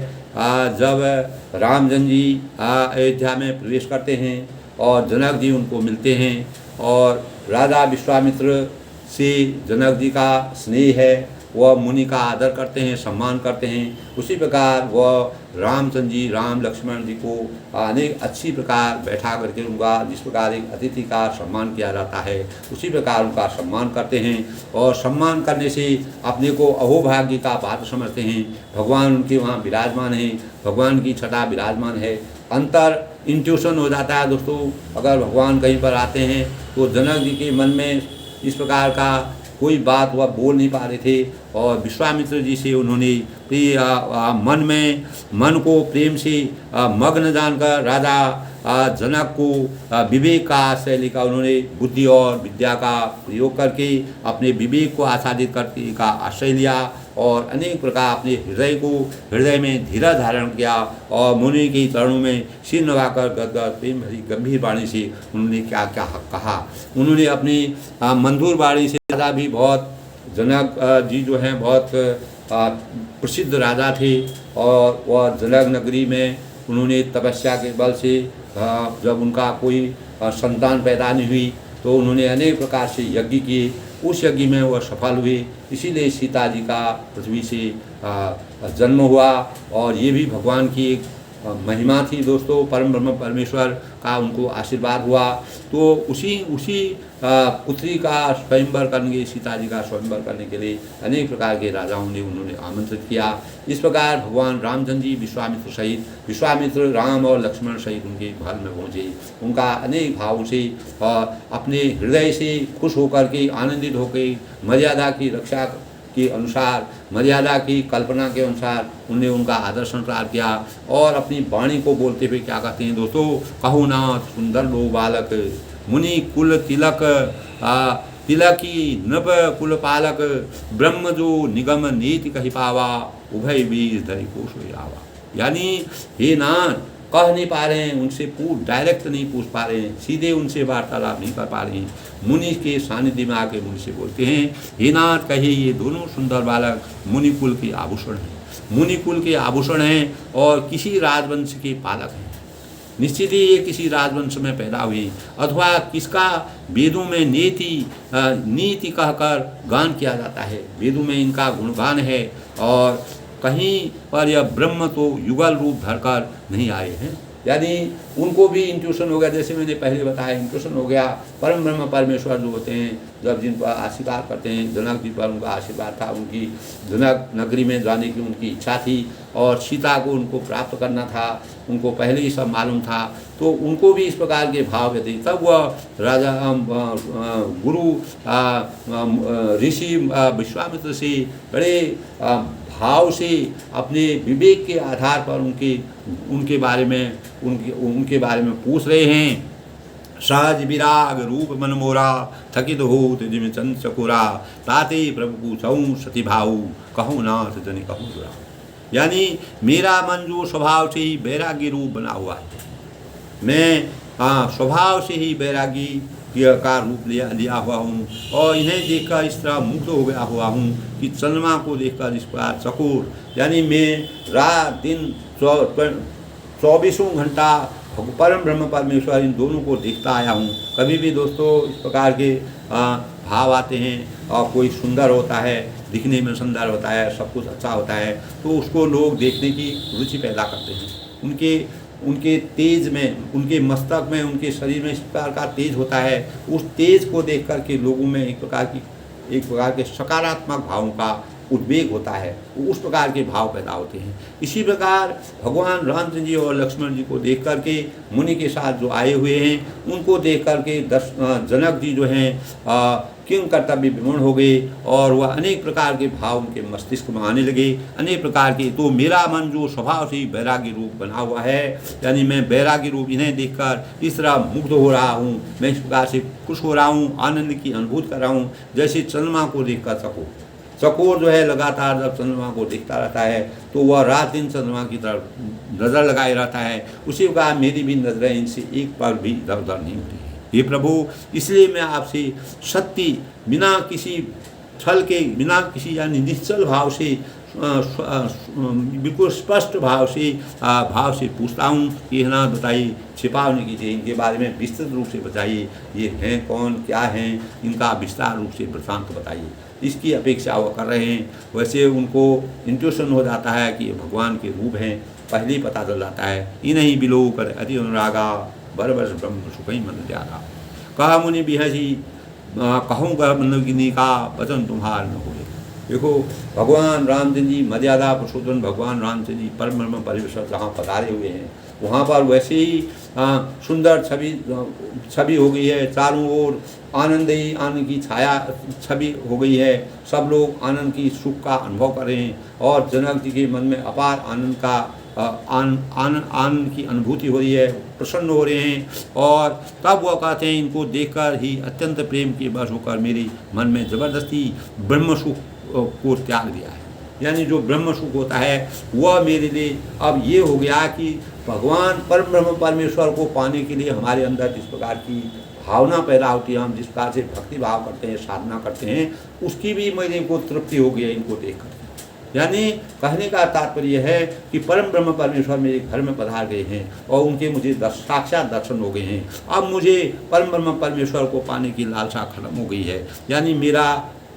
जब रामचंद्र जी अयोध्या में प्रवेश करते हैं और जनक जी उनको मिलते हैं और राजा विश्वामित्र से जनक जी का स्नेह है, वह मुनि का आदर करते हैं, सम्मान करते हैं। उसी प्रकार वह रामचंद्र जी, राम लक्ष्मण जी को अनेक अच्छी प्रकार बैठा करके उनका जिस प्रकार एक अतिथि का सम्मान किया जाता है उसी प्रकार उनका सम्मान करते हैं और सम्मान करने से अपने को अहोभाग्य का पात्र समझते हैं। भगवान उनके वहाँ विराजमान हैं, भगवान की छटा विराजमान है। अंतर इंट्यूशन हो जाता है दोस्तों। अगर भगवान कहीं पर आते हैं तो जनक जी के मन में इस प्रकार का कोई बात वह बोल नहीं पा रहे थे, और विश्वामित्र जी से उन्होंने मन को प्रेम से मग्न जानकर राजा जनक को विवेक का आश्रय लेकर उन्होंने बुद्धि और विद्या का प्रयोग करके अपने विवेक को आच्छादित करके का आश्रय लिया, और अनेक प्रकार अपने हृदय में धीरज धारण किया, और मुनि के चरणों में सिर नवाकर गदगद प्रेम भरी गंभीर वाणी से उन्होंने क्या क्या कहा। उन्होंने अपनी मंधुर वाणी से राजा भी बहुत, जनक जी जो हैं बहुत प्रसिद्ध राजा थे, और वह जनक नगरी में उन्होंने तपस्या के बल से जब उनका कोई संतान पैदा नहीं हुई तो उन्होंने अनेक प्रकार से यज्ञ किए, उस यज्ञ में वह सफल हुए, इसीलिए सीता जी का पृथ्वी से जन्म हुआ। और ये भी भगवान की एक महिमा थी दोस्तों, परम ब्रह्म परमेश्वर का उनको आशीर्वाद हुआ। तो उसी पुत्री का स्वयंवर करने के, सीता जी का स्वयंवर करने के लिए अनेक प्रकार के राजाओं ने उन्होंने आमंत्रित किया। इस प्रकार भगवान रामचंद्र जी विश्वामित्र राम और लक्ष्मण सहित उनके महल में पहुँचे। उनका अनेक भावों से अपने हृदय से खुश होकर के, आनंदित होकर, मर्यादा की रक्षा के अनुसार, मर्यादा की कल्पना के अनुसार उन्हें उनका आदर संस्कार किया, और अपनी वाणी को बोलते हुए क्या कहते हैं दोस्तों, कहो नाथ सुंदर लो बालक, मुनि कुल तिलक, तिलकी नभ कुल पालक, ब्रह्म जो निगम नीति कही पावा, उभय बीज धरि कोश आवा। यानी हे नाथ, कह नहीं पा रहे हैं, उनसे डायरेक्ट नहीं पूछ पा रहे हैं, सीधे उनसे वार्तालाप नहीं कर पा रहे हैं, मुनि के सानिध्य में आके मुनि से बोलते हैं, हे नाथ कहे ये दोनों सुंदर बालक मुनिकुल के आभूषण हैं, मुनिकुल के आभूषण हैं और किसी राजवंश के पालक हैं। निश्चित ही ये किसी राजवंश में पैदा हुए, अथवा किसका वेदों में नीति कहकर गान किया जाता है, वेदों में इनका गुणगान है, और कहीं पर यह ब्रह्म तो युगल रूप धरकर नहीं आए हैं। यानी उनको भी इंट्यूशन हो गया, जैसे मैंने पहले बताया, इंट्यूशन हो गया। परम ब्रह्म परमेश्वर जो होते हैं, जब जिन पर आशीर्वाद करते हैं, जनक जी पर उनका आशीर्वाद था, उनकी जनक नगरी में जाने की उनकी इच्छा थी, और सीता को उनको प्राप्त करना था, उनको पहले ही सब मालूम था, तो उनको भी इस प्रकार के भाव थे। तब वह राजा गुरु ऋषि विश्वामित्र से बड़े भाव से अपने विवेक के आधार पर उनके बारे में पूछ रहे हैं। सहज विराग रूप मन मोरा, थकित होत जिम चंद चकोरा, ताते प्रभु पूछऊँ सती भाऊ, कहूँ नाथ जनि कहूँ दुरा। यानी मेरा मन जो स्वभाव से ही बैरागी रूप बना हुआ है, मैं स्वभाव से ही बैरागी का रूप लिया हुआ हूँ, और इन्हें देखकर इस तरह मुग्ध हो गया हुआ हूँ कि चंद्रमा को देखकर इस प्रकार चकोर, यानी मैं रात दिन 24 घंटा परम ब्रह्म परमेश्वर इन दोनों को देखता आया हूँ। कभी भी दोस्तों इस प्रकार के भाव आते हैं, और कोई सुंदर होता है, दिखने में सुंदर होता है, सब कुछ अच्छा होता है, तो उसको लोग देखने की रुचि पैदा करते हैं। उनके तेज में, उनके मस्तक में, उनके शरीर में इस प्रकार का तेज होता है, उस तेज को देख कर के लोगों में एक प्रकार के सकारात्मक भावों का उद्वेग होता है, उस प्रकार के भाव पैदा होते हैं। इसी प्रकार भगवान रामचंद्र जी और लक्ष्मण जी को देख करके मुनि के साथ जो आए हुए हैं, उनको देख करके जनक जी जो हैं किंग कर्तव्य विमूढ़ हो गए, और वह अनेक प्रकार के भाव उनके मस्तिष्क में आने लगे, अनेक प्रकार के। तो मेरा मन जो स्वभाव से बैरागी रूप बना हुआ है, यानी मैं बैरागी रूप इन्हें देखकर इस तरह मुग्ध हो रहा हूँ, मैं इस प्रकार से खुश हो रहा हूँ, आनंद की अनुभूति कर रहा हूँ, जैसे चंद्रमा को देखकर चकोर जो है लगातार जब चंद्रमा को देखता रहता है तो वह रात दिन चंद्रमा की तरफ नज़र लगाए रहता है, उसी प्रकार मेरी भी नज़रें इनसे एक पल भी इधर उधर नहीं होती है। हे प्रभु, इसलिए मैं आपसे सत्य बिना किसी छल के, बिना किसी यानी निश्चल भाव से, बिल्कुल स्पष्ट भाव से पूछता हूँ कि है ना, बताइए, छिपाव नहीं कीजिए, इनके बारे में विस्तृत रूप से बताइए, ये हैं कौन, क्या हैं, इनका विस्तार रूप से वृत्तांत बताइए। इसकी अपेक्षा वो कर रहे हैं। वैसे उनको इंट्यूशन हो जाता है कि ये भगवान के रूप हैं, पहले ही पता चल जाता है। इन्हीं बिलो कर अति अनुरागा, बरबस ब्रह्म सुखई मन त्यागा, कहा मुनि बिहसी कहूँ गनी का वचन तुम्हार न हो। देखो, भगवान रामचंद्र जी, मर्यादा पुरुषोत्तम भगवान रामचंद्र जी परम ब्रह्म परमेश्वर जहाँ पधारे हुए हैं, वहाँ पर वैसे ही सुंदर छवि हो गई है। चारों ओर आनंद की छाया छवि हो गई है। सब लोग आनंद की सुख का अनुभव कर रहे हैं और जनक जी के मन में अपार आनंद का आनंद की अनुभूति हो रही है, प्रसन्न हो रहे हैं। और तब वह कहते हैं, इनको देखकर ही अत्यंत प्रेम के वश होकर मेरे मन में ज़बरदस्ती ब्रह्म सुख को त्याग दिया है। यानी जो ब्रह्म सुख होता है वह मेरे लिए अब ये हो गया कि भगवान परम ब्रह्म परमेश्वर को पाने के लिए हमारे अंदर जिस प्रकार की भावना पैदा होती है, हम जिस प्रकार से भक्ति भाव करते हैं, साधना करते हैं, उसकी भी मेरे को तृप्ति हो गई है इनको देख कर। यानी कहने का तात्पर्य है कि परम ब्रह्म परमेश्वर मेरे घर में पधार गए हैं और उनके मुझे साक्षात दर्शन हो गए हैं। अब मुझे परम ब्रह्म परमेश्वर को पाने की लालसा खत्म हो गई है। यानी मेरा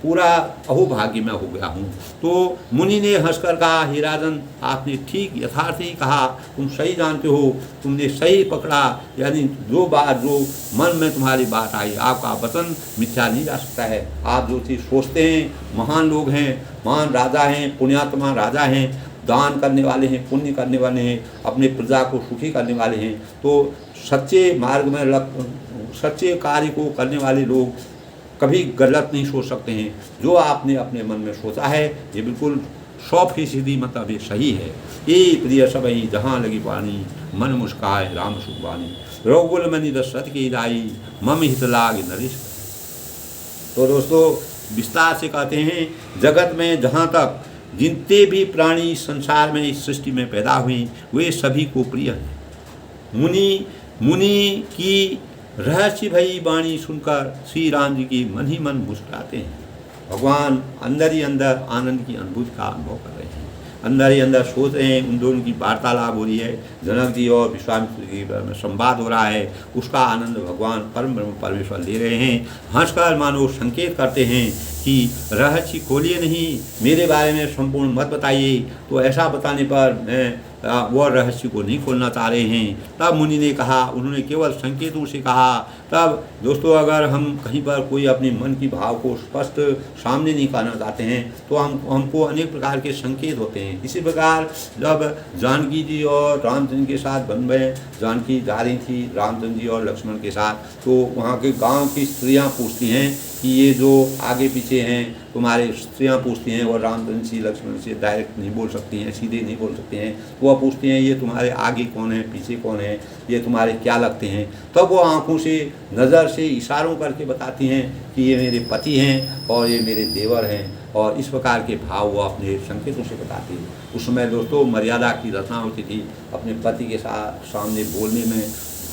पूरा अहोभाग्य में हो गया हूँ। तो मुनि ने हंसकर कहा, हे राजन, आपने ठीक यथार्थ ही कहा, तुम सही जानते हो, तुमने सही पकड़ा। यानी जो मन में तुम्हारी बात आई, आपका वचन मिथ्या नहीं जा सकता है। आप जो चीज़ सोचते हैं, महान लोग हैं, महान राजा हैं, पुण्यात्मा राजा हैं, दान करने वाले हैं, पुण्य करने वाले हैं, अपने प्रजा को सुखी करने वाले हैं। तो सच्चे मार्ग में सच्चे कार्य को करने वाले लोग कभी गलत नहीं सोच सकते हैं। जो आपने अपने मन में सोचा है ये बिल्कुल 100% मतलब ये सही है। ये प्रिय सबई जहाँ लगी पानी, मन मुस्काए राम सुखबानी, रघुकुल मनि दशरथ की राई, मम हित लाग नरेश। तो दोस्तों विस्तार से कहते हैं, जगत में जहाँ तक जितने भी प्राणी संसार में इस सृष्टि में पैदा हुए वे सभी को प्रिय हैं। मुनि की रहस्य भई वाणी सुनकर श्री राम जी की मन ही मन मुस्कुराते हैं। भगवान अंदर ही अंदर आनंद की अनुभूति का अनुभव कर रहे हैं, अंदर ही अंदर सोच रहे हैं। उन दोनों की वार्तालाप हो रही है, जनक जी और विश्वामित्र जी में संवाद हो रहा है, उसका आनंद भगवान परम ब्रह्म परमेश्वर ले रहे हैं। हंसकर मानो संकेत करते हैं कि रहस्य खोलिए नहीं, मेरे बारे में संपूर्ण मत बताइए। तो ऐसा बताने पर मैं वह रहस्य को नहीं खोलना चाह रहे हैं। तब मुनि ने कहा, उन्होंने केवल संकेतों से कहा। तब दोस्तों अगर हम कहीं पर कोई अपने मन की भाव को स्पष्ट सामने नहीं करना चाहते हैं तो हमको अनेक प्रकार के संकेत होते हैं। इसी प्रकार जब जानकी जी और रामचंद्र के साथ वन में जानकी जा रही थी रामचंद्र जी और लक्ष्मण के साथ, तो वहाँ के गांव की स्त्रियाँ पूछती हैं कि ये जो आगे पीछे हैं तुम्हारे, स्त्रियाँ पूछती हैं, और रामचंद्र जी लक्ष्मण से डायरेक्ट नहीं बोल सकती हैं, सीधे नहीं बोल सकते हैं। वह पूछती हैं ये तुम्हारे आगे कौन है, पीछे कौन है, ये तुम्हारे क्या लगते हैं। तब वो आंखों से नज़र से इशारों करके बताती हैं कि ये मेरे पति हैं और ये मेरे देवर हैं, और इस प्रकार के भाव वो अपने संकेतों से बताती है। उस समय दोस्तों मर्यादा की रचना होती थी, अपने पति के सामने बोलने में,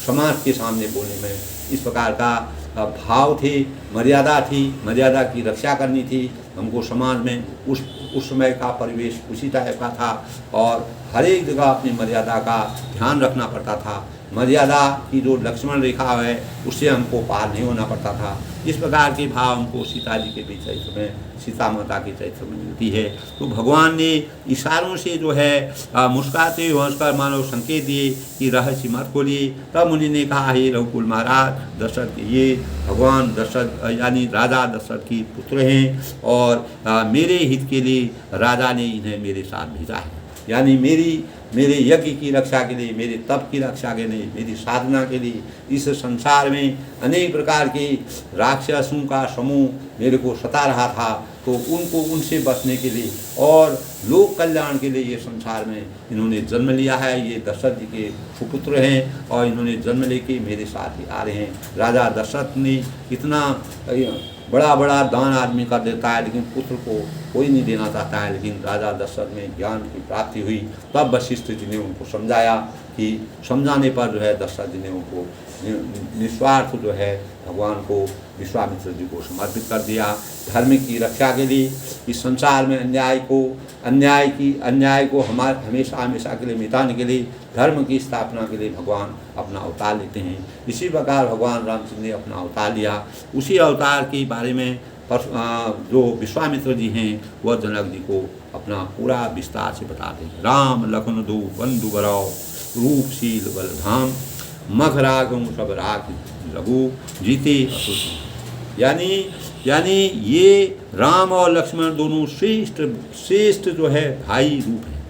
समाज के सामने बोलने में इस प्रकार का भाव थे, मर्यादा थी, मर्यादा की रक्षा करनी थी हमको। समाज में उस समय का परिवेश उसी टाइप का था और हर एक जगह अपनी मर्यादा का ध्यान रखना पड़ता था। मर्यादा की जो लक्ष्मण रेखा है उससे हमको पार नहीं होना पड़ता था। इस प्रकार के भाव हमको सीता जी के भी चरित्र में, सीता माता के चरित्र में मिलती है। तो भगवान ने इशारों से जो है मुस्कुराते हुए हंसकर मानव संकेत दिए कि रहस्य मत खोलिए। तब मुनि ने कहा, हे रघुकुल महाराज दशरथ के, ये भगवान दशरथ यानी राजा दशरथ की पुत्र हैं और मेरे हित के लिए राजा ने इन्हें मेरे साथ भेजा है। यानी मेरे यज्ञ की रक्षा के लिए, मेरे तप की रक्षा के लिए, मेरी साधना के लिए। इस संसार में अनेक प्रकार के राक्षसों का समूह मेरे को सता रहा था, तो उनसे बचने के लिए और लोक कल्याण के लिए ये संसार में इन्होंने जन्म लिया है। ये दशरथ जी के सुपुत्र हैं और इन्होंने जन्म लेके मेरे साथ ही आ रहे हैं। राजा दशरथ ने इतना बड़ा दान आदमी कर देता है लेकिन पुत्र को कोई नहीं देना चाहता है। लेकिन राजा दशरथ में ज्ञान की प्राप्ति हुई, तब वशिष्ठ जी ने उनको समझाया कि समझाने पर जो है दशरथ जी ने उनको निस्वार्थ जो है भगवान को, विश्वामित्र जी को समर्पित कर दिया। धर्म की रक्षा के लिए, इस संसार में अन्याय को हमेशा के लिए मिटाने के लिए, धर्म की स्थापना के लिए भगवान अपना अवतार लेते हैं। इसी प्रकार भगवान रामचंद्र ने अपना अवतार लिया। उसी अवतार के बारे में जो विश्वामित्र जी हैं वह जनक जी को अपना पूरा विस्तार से बताते हैं। राम लखन दो बंधु बराव, रूपशील बलधाम, मघ रागम सब राग लघु जीते असुर। यानी ये राम और लक्ष्मण दोनों श्रेष्ठ जो है भाई रूप हैं।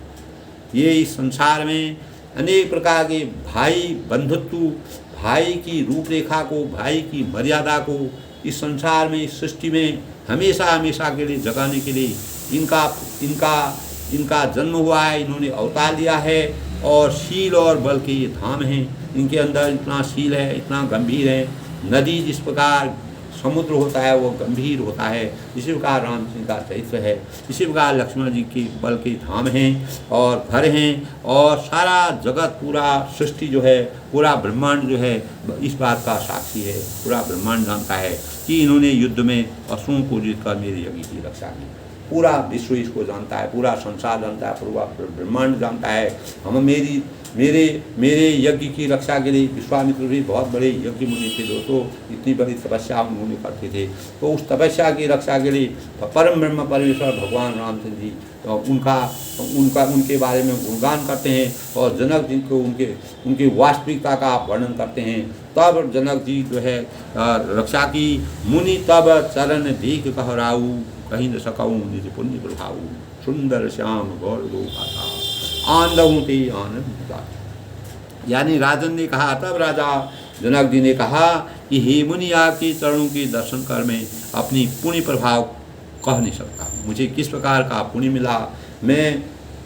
ये इस संसार में अनेक प्रकार के भाई बंधुत्व, भाई की रूपरेखा को, भाई की मर्यादा को इस संसार में, इस सृष्टि में हमेशा हमेशा के लिए जगाने के लिए इनका इनका इनका जन्म हुआ है, इन्होंने अवतार लिया है। और शील और बल के ये धाम हैं, इनके अंदर इतना शील है, इतना गंभीर है। नदी जिस प्रकार समुद्र होता है वो गंभीर होता है, इसी प्रकार राम सिंह का चरित्र है। इसी प्रकार लक्ष्मण जी की बल के धाम हैं और घर हैं, और सारा जगत, पूरा सृष्टि जो है, पूरा ब्रह्मांड जो है इस बात का साक्षी है। पूरा ब्रह्मांड जानता है कि इन्होंने युद्ध में असुरों को जीतकर मेरे यज्ञ की रक्षा की। पूरा विश्व इसको जानता है, पूरा संसार जानता है, पूरा ब्रह्मांड जानता है। हम मेरे यज्ञ की रक्षा के लिए विश्वामित्र भी बहुत बड़े यज्ञ मुनि थे दोस्तों, इतनी बड़ी तपस्या उन्होंने करते थे। तो उस तपस्या की रक्षा के लिए परम ब्रह्म परमेश्वर भगवान रामचंद्र जी तो उनके बारे में गुणगान करते हैं, और जनक जी को उनकी वास्तविकता का वर्णन करते हैं। तब जनक जी जो है रक्षा की, मुनि तब चरण दीख कहराऊ, कहीं न सकऊँ निज पुण्य प्रभाऊ, सुंदर श्याम गौर गोपाता आनंद ते आनंद। यानी राजन ने कहा, तब राजा जनक जी ने कहा कि हे मुनि, आपके चरणों के दर्शन कर मैं अपनी पुण्य प्रभाव कह नहीं सकता। मुझे किस प्रकार का पुण्य मिला, मैं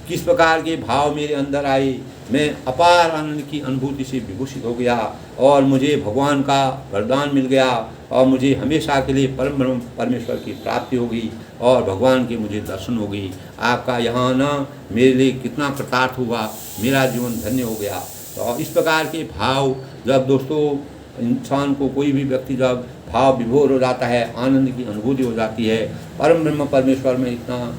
किस प्रकार के भाव मेरे अंदर आए, मैं अपार आनंद की अनुभूति से विभूषित हो गया, और मुझे भगवान का वरदान मिल गया, और मुझे हमेशा के लिए परम ब्रह्म परमेश्वर की प्राप्ति हो गई, और भगवान के मुझे दर्शन हो गई। आपका यहाँ आना मेरे लिए कितना कृतार्थ हुआ, मेरा जीवन धन्य हो गया। तो इस प्रकार के भाव जब दोस्तों इंसान को, कोई भी व्यक्ति जब भाव विभोर हो जाता है, आनंद की अनुभूति हो जाती है, परम ब्रह्म परमेश्वर में इतना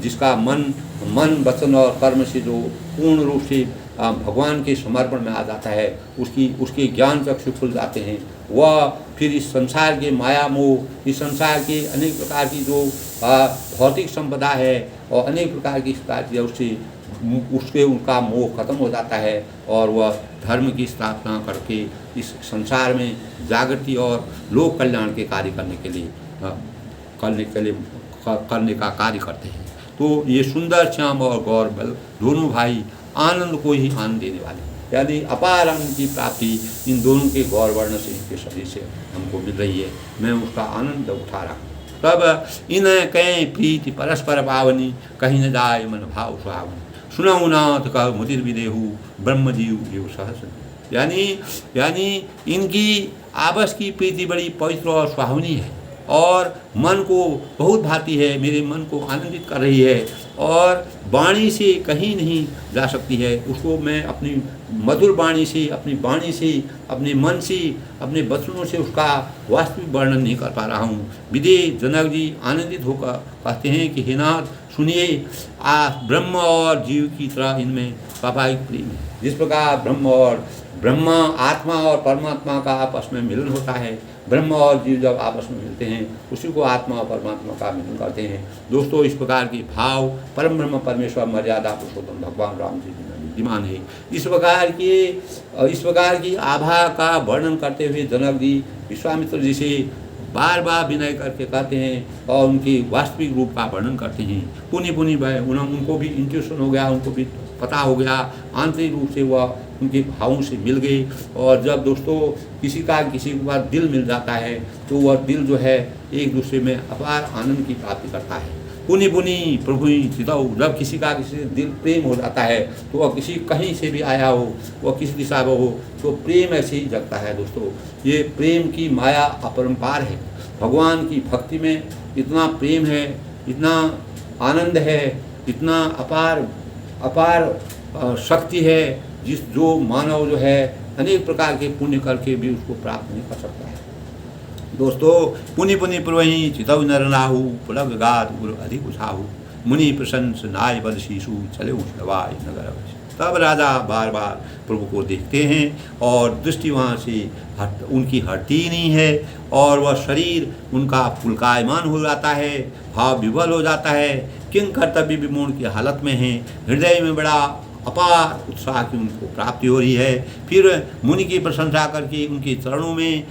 जिसका मन वचन और कर्म से जो पूर्ण रूप से भगवान के समर्पण में आ जाता है, उसके ज्ञान चक्षु खुल जाते हैं। वह फिर इस संसार के माया मोह, इस संसार के अनेक प्रकार की जो भौतिक संपदा है और अनेक प्रकार की उससे उनका मोह खत्म हो जाता है, और वह धर्म की स्थापना करके इस संसार में जागृति और लोक कल्याण के कार्य करने का कार्य करते हैं। तो ये सुंदर श्याम और गौर बल दोनों भाई आनंद को ही आनंद देने वाले, यानी अपार आनंद की प्राप्ति इन दोनों के गौर वर्ण से, इनके शरीर से हमको मिल रही है। मैं उसका आनंद उठा रहा हूँ। तब इन कहीं प्रीति परस्पर पावनी, कहीं न जाए मन भाव सुहावनी, सुनऊ नाथ कह मुदिर विदेहू, ब्रह्म जीव जीव सहस। यानी इनकी आपस की प्रीति बड़ी पवित्र और सुहावनी है, और मन को बहुत भाती है, मेरे मन को आनंदित कर रही है, और वाणी से कहीं नहीं जा सकती है। उसको मैं अपनी मधुर वाणी से, अपनी वाणी से, अपने मन से, अपने वचनों से उसका वास्तविक वर्णन नहीं कर पा रहा हूँ। विदे जनक जी आनंदित होकर कहते हैं कि हे नाथ सुनिए, ब्रह्म और जीव की तरह इनमें स्वाभाविक प्रेम है। जिस प्रकार ब्रह्मा आत्मा और परमात्मा का आपस में मिलन होता है, ब्रह्म और जीव जब आपस में मिलते हैं उसी को आत्मा और परमात्मा का मिलन करते हैं। दोस्तों इस प्रकार के भाव परम ब्रह्म परमेश्वर मर्यादा पुरुषोत्तम भगवान राम जी में विद्यमान है। इस प्रकार की आभा का वर्णन करते हुए जनक जी विश्वामित्र जी से बार बार विनय करके कहते हैं और उनकी वास्तविक रूप का वर्णन करते हैं। पुनि उनको भी इंट्यूशन हो गया, उनको भी पता हो गया, आंतरिक रूप से वह उनके भावों से मिल गई। और जब दोस्तों किसी के पास दिल मिल जाता है तो वह दिल जो है एक दूसरे में अपार आनंद की प्राप्ति करता है। पुनि प्रभु चितऊ, जब किसी से दिल प्रेम हो जाता है तो वह किसी कहीं से भी आया हो, वह किसी दिशा में हो, तो प्रेम ऐसे ही जगता है। दोस्तों ये प्रेम की माया अपरंपार है। भगवान की भक्ति में इतना प्रेम है, इतना आनंद है, इतना अपार शक्ति है जो मानव जो है अनेक प्रकार के पुण्य करके भी उसको प्राप्त नहीं कर सकता है। दोस्तों पुनि पुरवही चितऊ नर नाहु, पुलग गात गुरु अधिक उछाहु, मुनि प्रशंस नाय बद शीशु, चले उछलवाय नगर। तब राजा बार बार प्रभु को देखते हैं और दृष्टि वहाँ से उनकी हटती नहीं है, और वह शरीर उनका पुलकायमान हो जाता है, भाव विवल हो जाता है, किंग कर्तव्य विमूढ़ की हालत में है, हृदय में बड़ा अपार उत्साह की उनको प्राप्ति हो रही है। फिर मुनि की प्रशंसा करके उनके चरणों में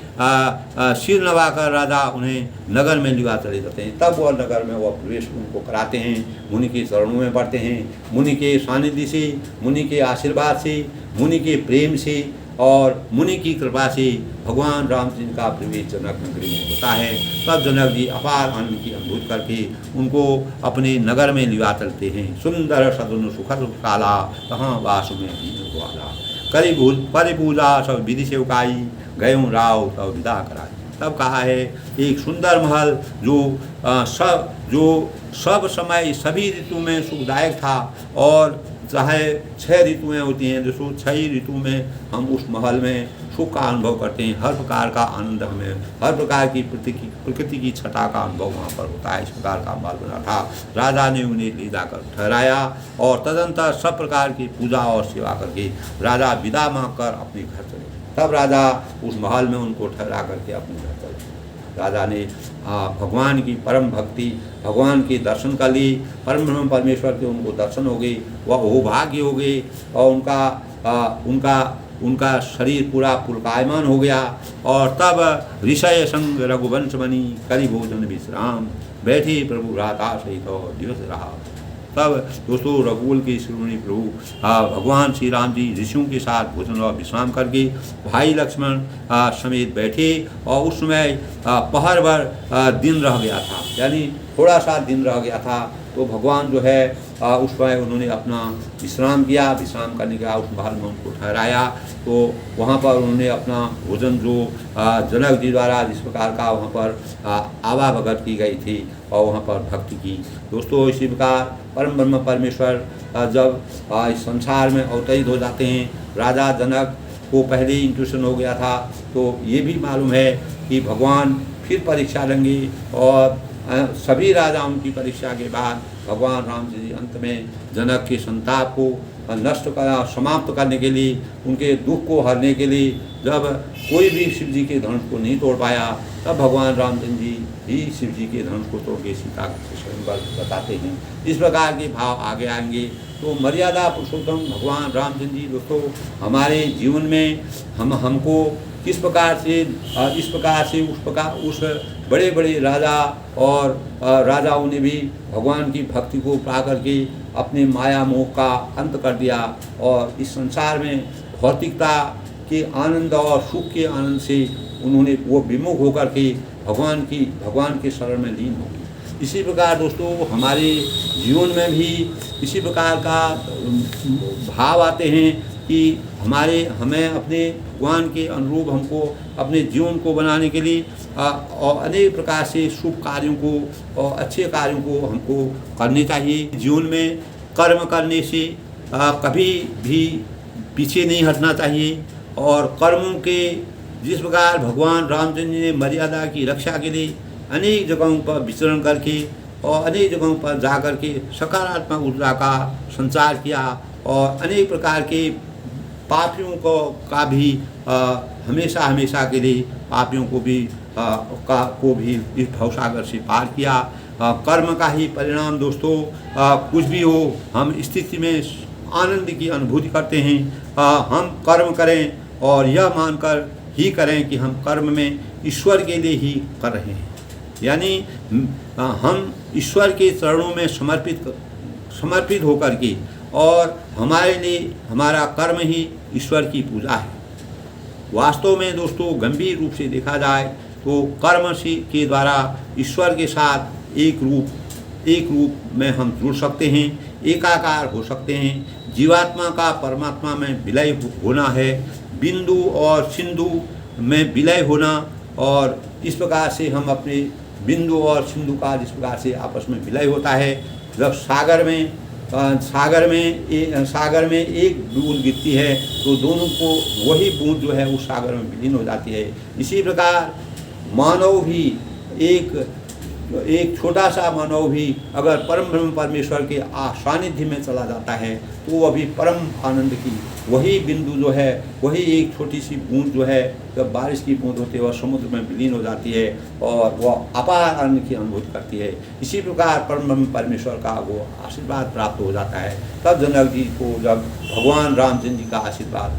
सिर नवाकर राजा उन्हें नगर में लिवा चले जाते हैं। तब वह नगर में वह प्रवेश उनको कराते हैं, मुनि के चरणों में पड़ते हैं। मुनि के सानिध्य से, मुनि के आशीर्वाद से, मुनि के प्रेम से और मुनि की कृपा से भगवान रामचंद्र का प्रवेश जनक नगरी में होता है। तब जनक जी अपार आनंद की अनुभूति करके उनको अपने नगर में लिवा चलते हैं। सुंदर सदन सुखद काला कहाँ वास में दीन ग्वाला, करी पूजा सब विधि से उकाई, गयों राव तब विदा कराई। तब कहा है एक सुंदर महल जो सब समय सभी ऋतु में सुखदायक था, और चाहे 6 ऋतुएँ होती हैं, जो 6 ऋतु में हम उस महल में सुख का अनुभव करते हैं। हर प्रकार का आनंद हमें, हर प्रकार की प्रकृति की छटा का अनुभव वहाँ पर होता है। इस प्रकार का महल बना था। राजा ने उन्हें ले जाकर ठहराया और तदंतर सब प्रकार की पूजा और सेवा करके राजा विदा मांगकर अपने घर चले। तब राजा उस महल में उनको ठहरा करके अपने घर चले। राजा ने भगवान की परम भक्ति, भगवान के दर्शन कर ली। परम ब्रह्म परमेश्वर के उनको दर्शन हो गए, वह भाग्य हो गए और उनका शरीर पूरा पुलकायमान हो गया। और तब ऋषय संग रघुवंश बनी, करी भोजन विश्राम, बैठे प्रभु राधा सहित और दिवस रहा। तब दोस्तों रघुकुल के श्रीमुनि प्रभु भगवान श्री राम जी ऋषियों के साथ भोजन और विश्राम करके भाई लक्ष्मण समेत बैठे। और उस समय पहर भर दिन रह गया था, यानी थोड़ा सा दिन रह गया था। तो भगवान जो है उस समय उन्होंने अपना विश्राम किया। विश्राम करने के बाद उस महल में उनको ठहराया। तो वहाँ पर उन्होंने अपना भोजन जो जनक जी द्वारा जिस प्रकार का वहाँ पर आवा भगत की गई थी और वहाँ पर भक्ति की। दोस्तों इसी प्रकार परम ब्रह्म परमेश्वर जब इस संसार में अवतरित हो जाते हैं, राजा जनक को पहले ही इंट्यूशन हो गया था। तो ये भी मालूम है कि भगवान फिर परीक्षा लेंगे और सभी राजाओं की परीक्षा के बाद भगवान राम जी अंत में जनक के संताप को समाप्त करने के लिए, उनके दुख को हरने के लिए, जब कोई भी शिव जी के धनुष को नहीं तोड़ पाया, तब भगवान रामचंद्र जी ही शिव जी के धनुष को तोड़ के सीता के स्वयंवर बताते हैं। इस प्रकार के भाव आगे आएंगे। तो मर्यादा पुरुषोत्तम भगवान रामचंद्र जी दोस्तों हमारे जीवन में हमको किस प्रकार से इस प्रकार से उस बड़े बड़े राजा और राजाओं ने भी भगवान की भक्ति को पा करके अपने माया मोह का अंत कर दिया और इस संसार में भौतिकता के आनंद और सुख के आनंद से उन्होंने वो विमुख होकर के भगवान के शरण में लीन हो गए। इसी प्रकार दोस्तों हमारे जीवन में भी इसी प्रकार का भाव आते हैं कि हमें अपने भगवान के अनुरूप हमको अपने जीवन को बनाने के लिए और अनेक प्रकार से शुभ कार्यों को और अच्छे कार्यों को हमको करने चाहिए। जीवन में कर्म करने से कभी भी पीछे नहीं हटना चाहिए और कर्मों के जिस प्रकार भगवान रामचंद्र जी ने मर्यादा की रक्षा के लिए अनेक जगहों पर विचरण करके और अनेक जगहों पर जा कर के सकारात्मक ऊर्जा का संचार किया और अनेक प्रकार के पापियों का भी हमेशा के लिए पापियों को भी इस भवसागर से पार किया। कर्म का ही परिणाम दोस्तों कुछ भी हो, हम स्थिति में आनंद की अनुभूति करते हैं। हम कर्म करें और यह मानकर ही करें कि हम कर्म में ईश्वर के लिए ही कर रहे हैं, यानी हम ईश्वर के चरणों में समर्पित होकर के और हमारे लिए हमारा कर्म ही ईश्वर की पूजा है। वास्तव में दोस्तों गंभीर रूप से देखा जाए तो कर्म के द्वारा ईश्वर के साथ एक रूप में हम जुड़ सकते हैं, एकाकार हो सकते हैं। जीवात्मा का परमात्मा में विलय होना है, बिंदु और सिंधु में विलय होना, और इस प्रकार से हम अपने बिंदु और सिंधु का जिस प्रकार से आपस में विलय होता है, जब सागर में एक बूंद गिरती है तो दोनों को वही बूंद जो है उस सागर में विलीन हो जाती है। इसी प्रकार मानव भी एक एक छोटा सा मानव भी अगर परम ब्रह्म परमेश्वर के सानिध्य में चला जाता है तो वो अभी परम आनंद की वही बिंदु जो है, वही एक छोटी सी बूंद जो है, जब बारिश की बूंद होती है वह समुद्र में विलीन हो जाती है और वह अपार आनंद की अनुभूति करती है। इसी प्रकार परम ब्रह्म परमेश्वर का वो आशीर्वाद प्राप्त हो जाता है। तब जनक जी को जब भगवान रामचंद्र जी का आशीर्वाद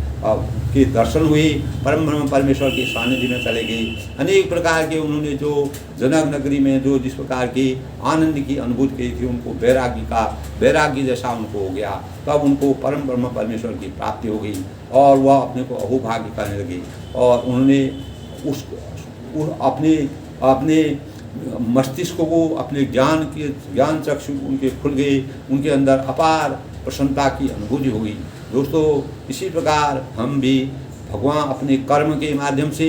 के दर्शन हुए, परम ब्रह्म परमेश्वर के सानिध्य में चले गए, अनेक प्रकार के उन्होंने जो जनक नगरी में जो जिस प्रकार की आनंद की अनुभूति की थी, उनको वैराग्य जैसा उनको हो गया। तब उनको परम ब्रह्म परमेश्वर की प्राप्ति हो गई और वह अपने को अहोभाग्य करने लगे और उन्होंने अपने मस्तिष्क को, अपने ज्ञान चक्षु उनके खुल गए, उनके अंदर अपार प्रसन्नता की अनुभूति हो गई। दोस्तों, इसी प्रकार हम भी भगवान अपने कर्म के माध्यम से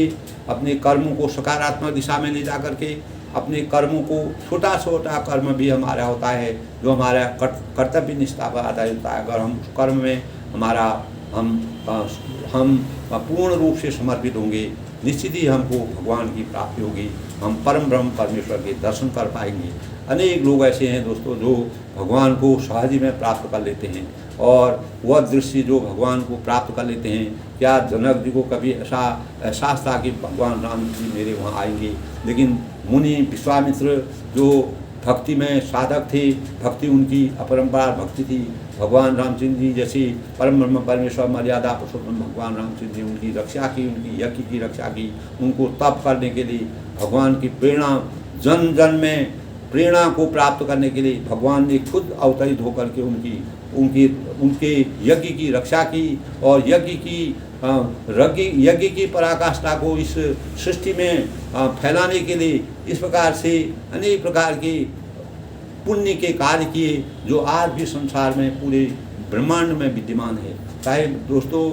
अपने कर्मों को सकारात्मक दिशा में ले जा करके अपने कर्मों को, छोटा छोटा कर्म भी हमारा होता है जो हमारा कर्तव्य निष्ठा पर आधारित होता है। अगर हम उस कर्म में हम पूर्ण रूप से समर्पित होंगे, निश्चित ही हमको भगवान की प्राप्ति होगी, हम परम ब्रह्म परमेश्वर के दर्शन कर पाएंगे। अनेक लोग ऐसे हैं दोस्तों जो भगवान को सहज ही में प्राप्त कर लेते हैं और वह दृश्य जो भगवान को प्राप्त कर लेते हैं, क्या जनक जी को कभी ऐसा एहसास था कि भगवान राम जी मेरे वहाँ आएंगे? लेकिन मुनि विश्वामित्र जो भक्ति में साधक थे, भक्ति उनकी अपरंपार भक्ति थी, भगवान रामचंद्र जी जैसे परम ब्रह्म परमेश्वर मर्यादा पुरुषोत्तम भगवान रामचंद्र जी उनकी रक्षा की, उनकी यज्ञ की रक्षा की, उनको तप करने के लिए भगवान की प्रेरणा, जन जन में प्रेरणा को प्राप्त करने के लिए भगवान ने खुद अवतरित होकर के उनके यज्ञ की रक्षा की और यज्ञ की पराकाष्ठा को इस सृष्टि में फैलाने के लिए इस प्रकार से अनेक प्रकार के पुण्य के कार्य किए जो आज भी संसार में पूरे ब्रह्मांड में विद्यमान है। चाहे दोस्तों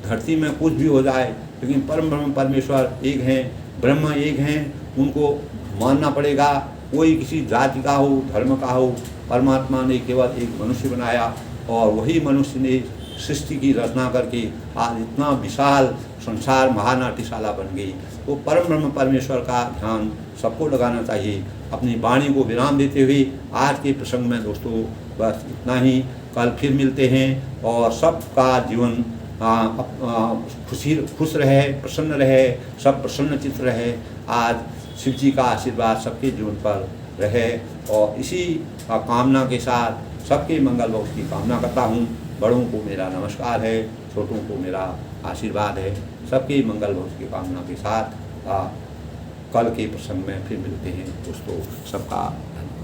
धरती में कुछ भी हो जाए, लेकिन परम ब्रह्म परमेश्वर एक हैं, ब्रह्म एक हैं, उनको मानना पड़ेगा। कोई किसी जाति का हो, धर्म का हो, परमात्मा ने केवल एक मनुष्य बनाया और वही मनुष्य ने सृष्टि की रचना करके आज इतना विशाल संसार महानाट्यशाला बन गई। तो परम ब्रह्म परमेश्वर का ध्यान सबको लगाना चाहिए। अपनी वाणी को विराम देते हुए आज के प्रसंग में दोस्तों बस इतना ही। कल फिर मिलते हैं और सबका जीवन खुश रहे, प्रसन्न रहे, सब प्रसन्न चित्त रहे। आज शिव जी का आशीर्वाद सबके जीवन पर रहे और इसी कामना के साथ सबके मंगल मोक्ष की कामना करता हूँ। बड़ों को मेरा नमस्कार है, छोटों को मेरा आशीर्वाद है। सबके मंगल मोक्ष की कामना के साथ कल के प्रसंग में फिर मिलते हैं दोस्तों। सबका धन्यवाद।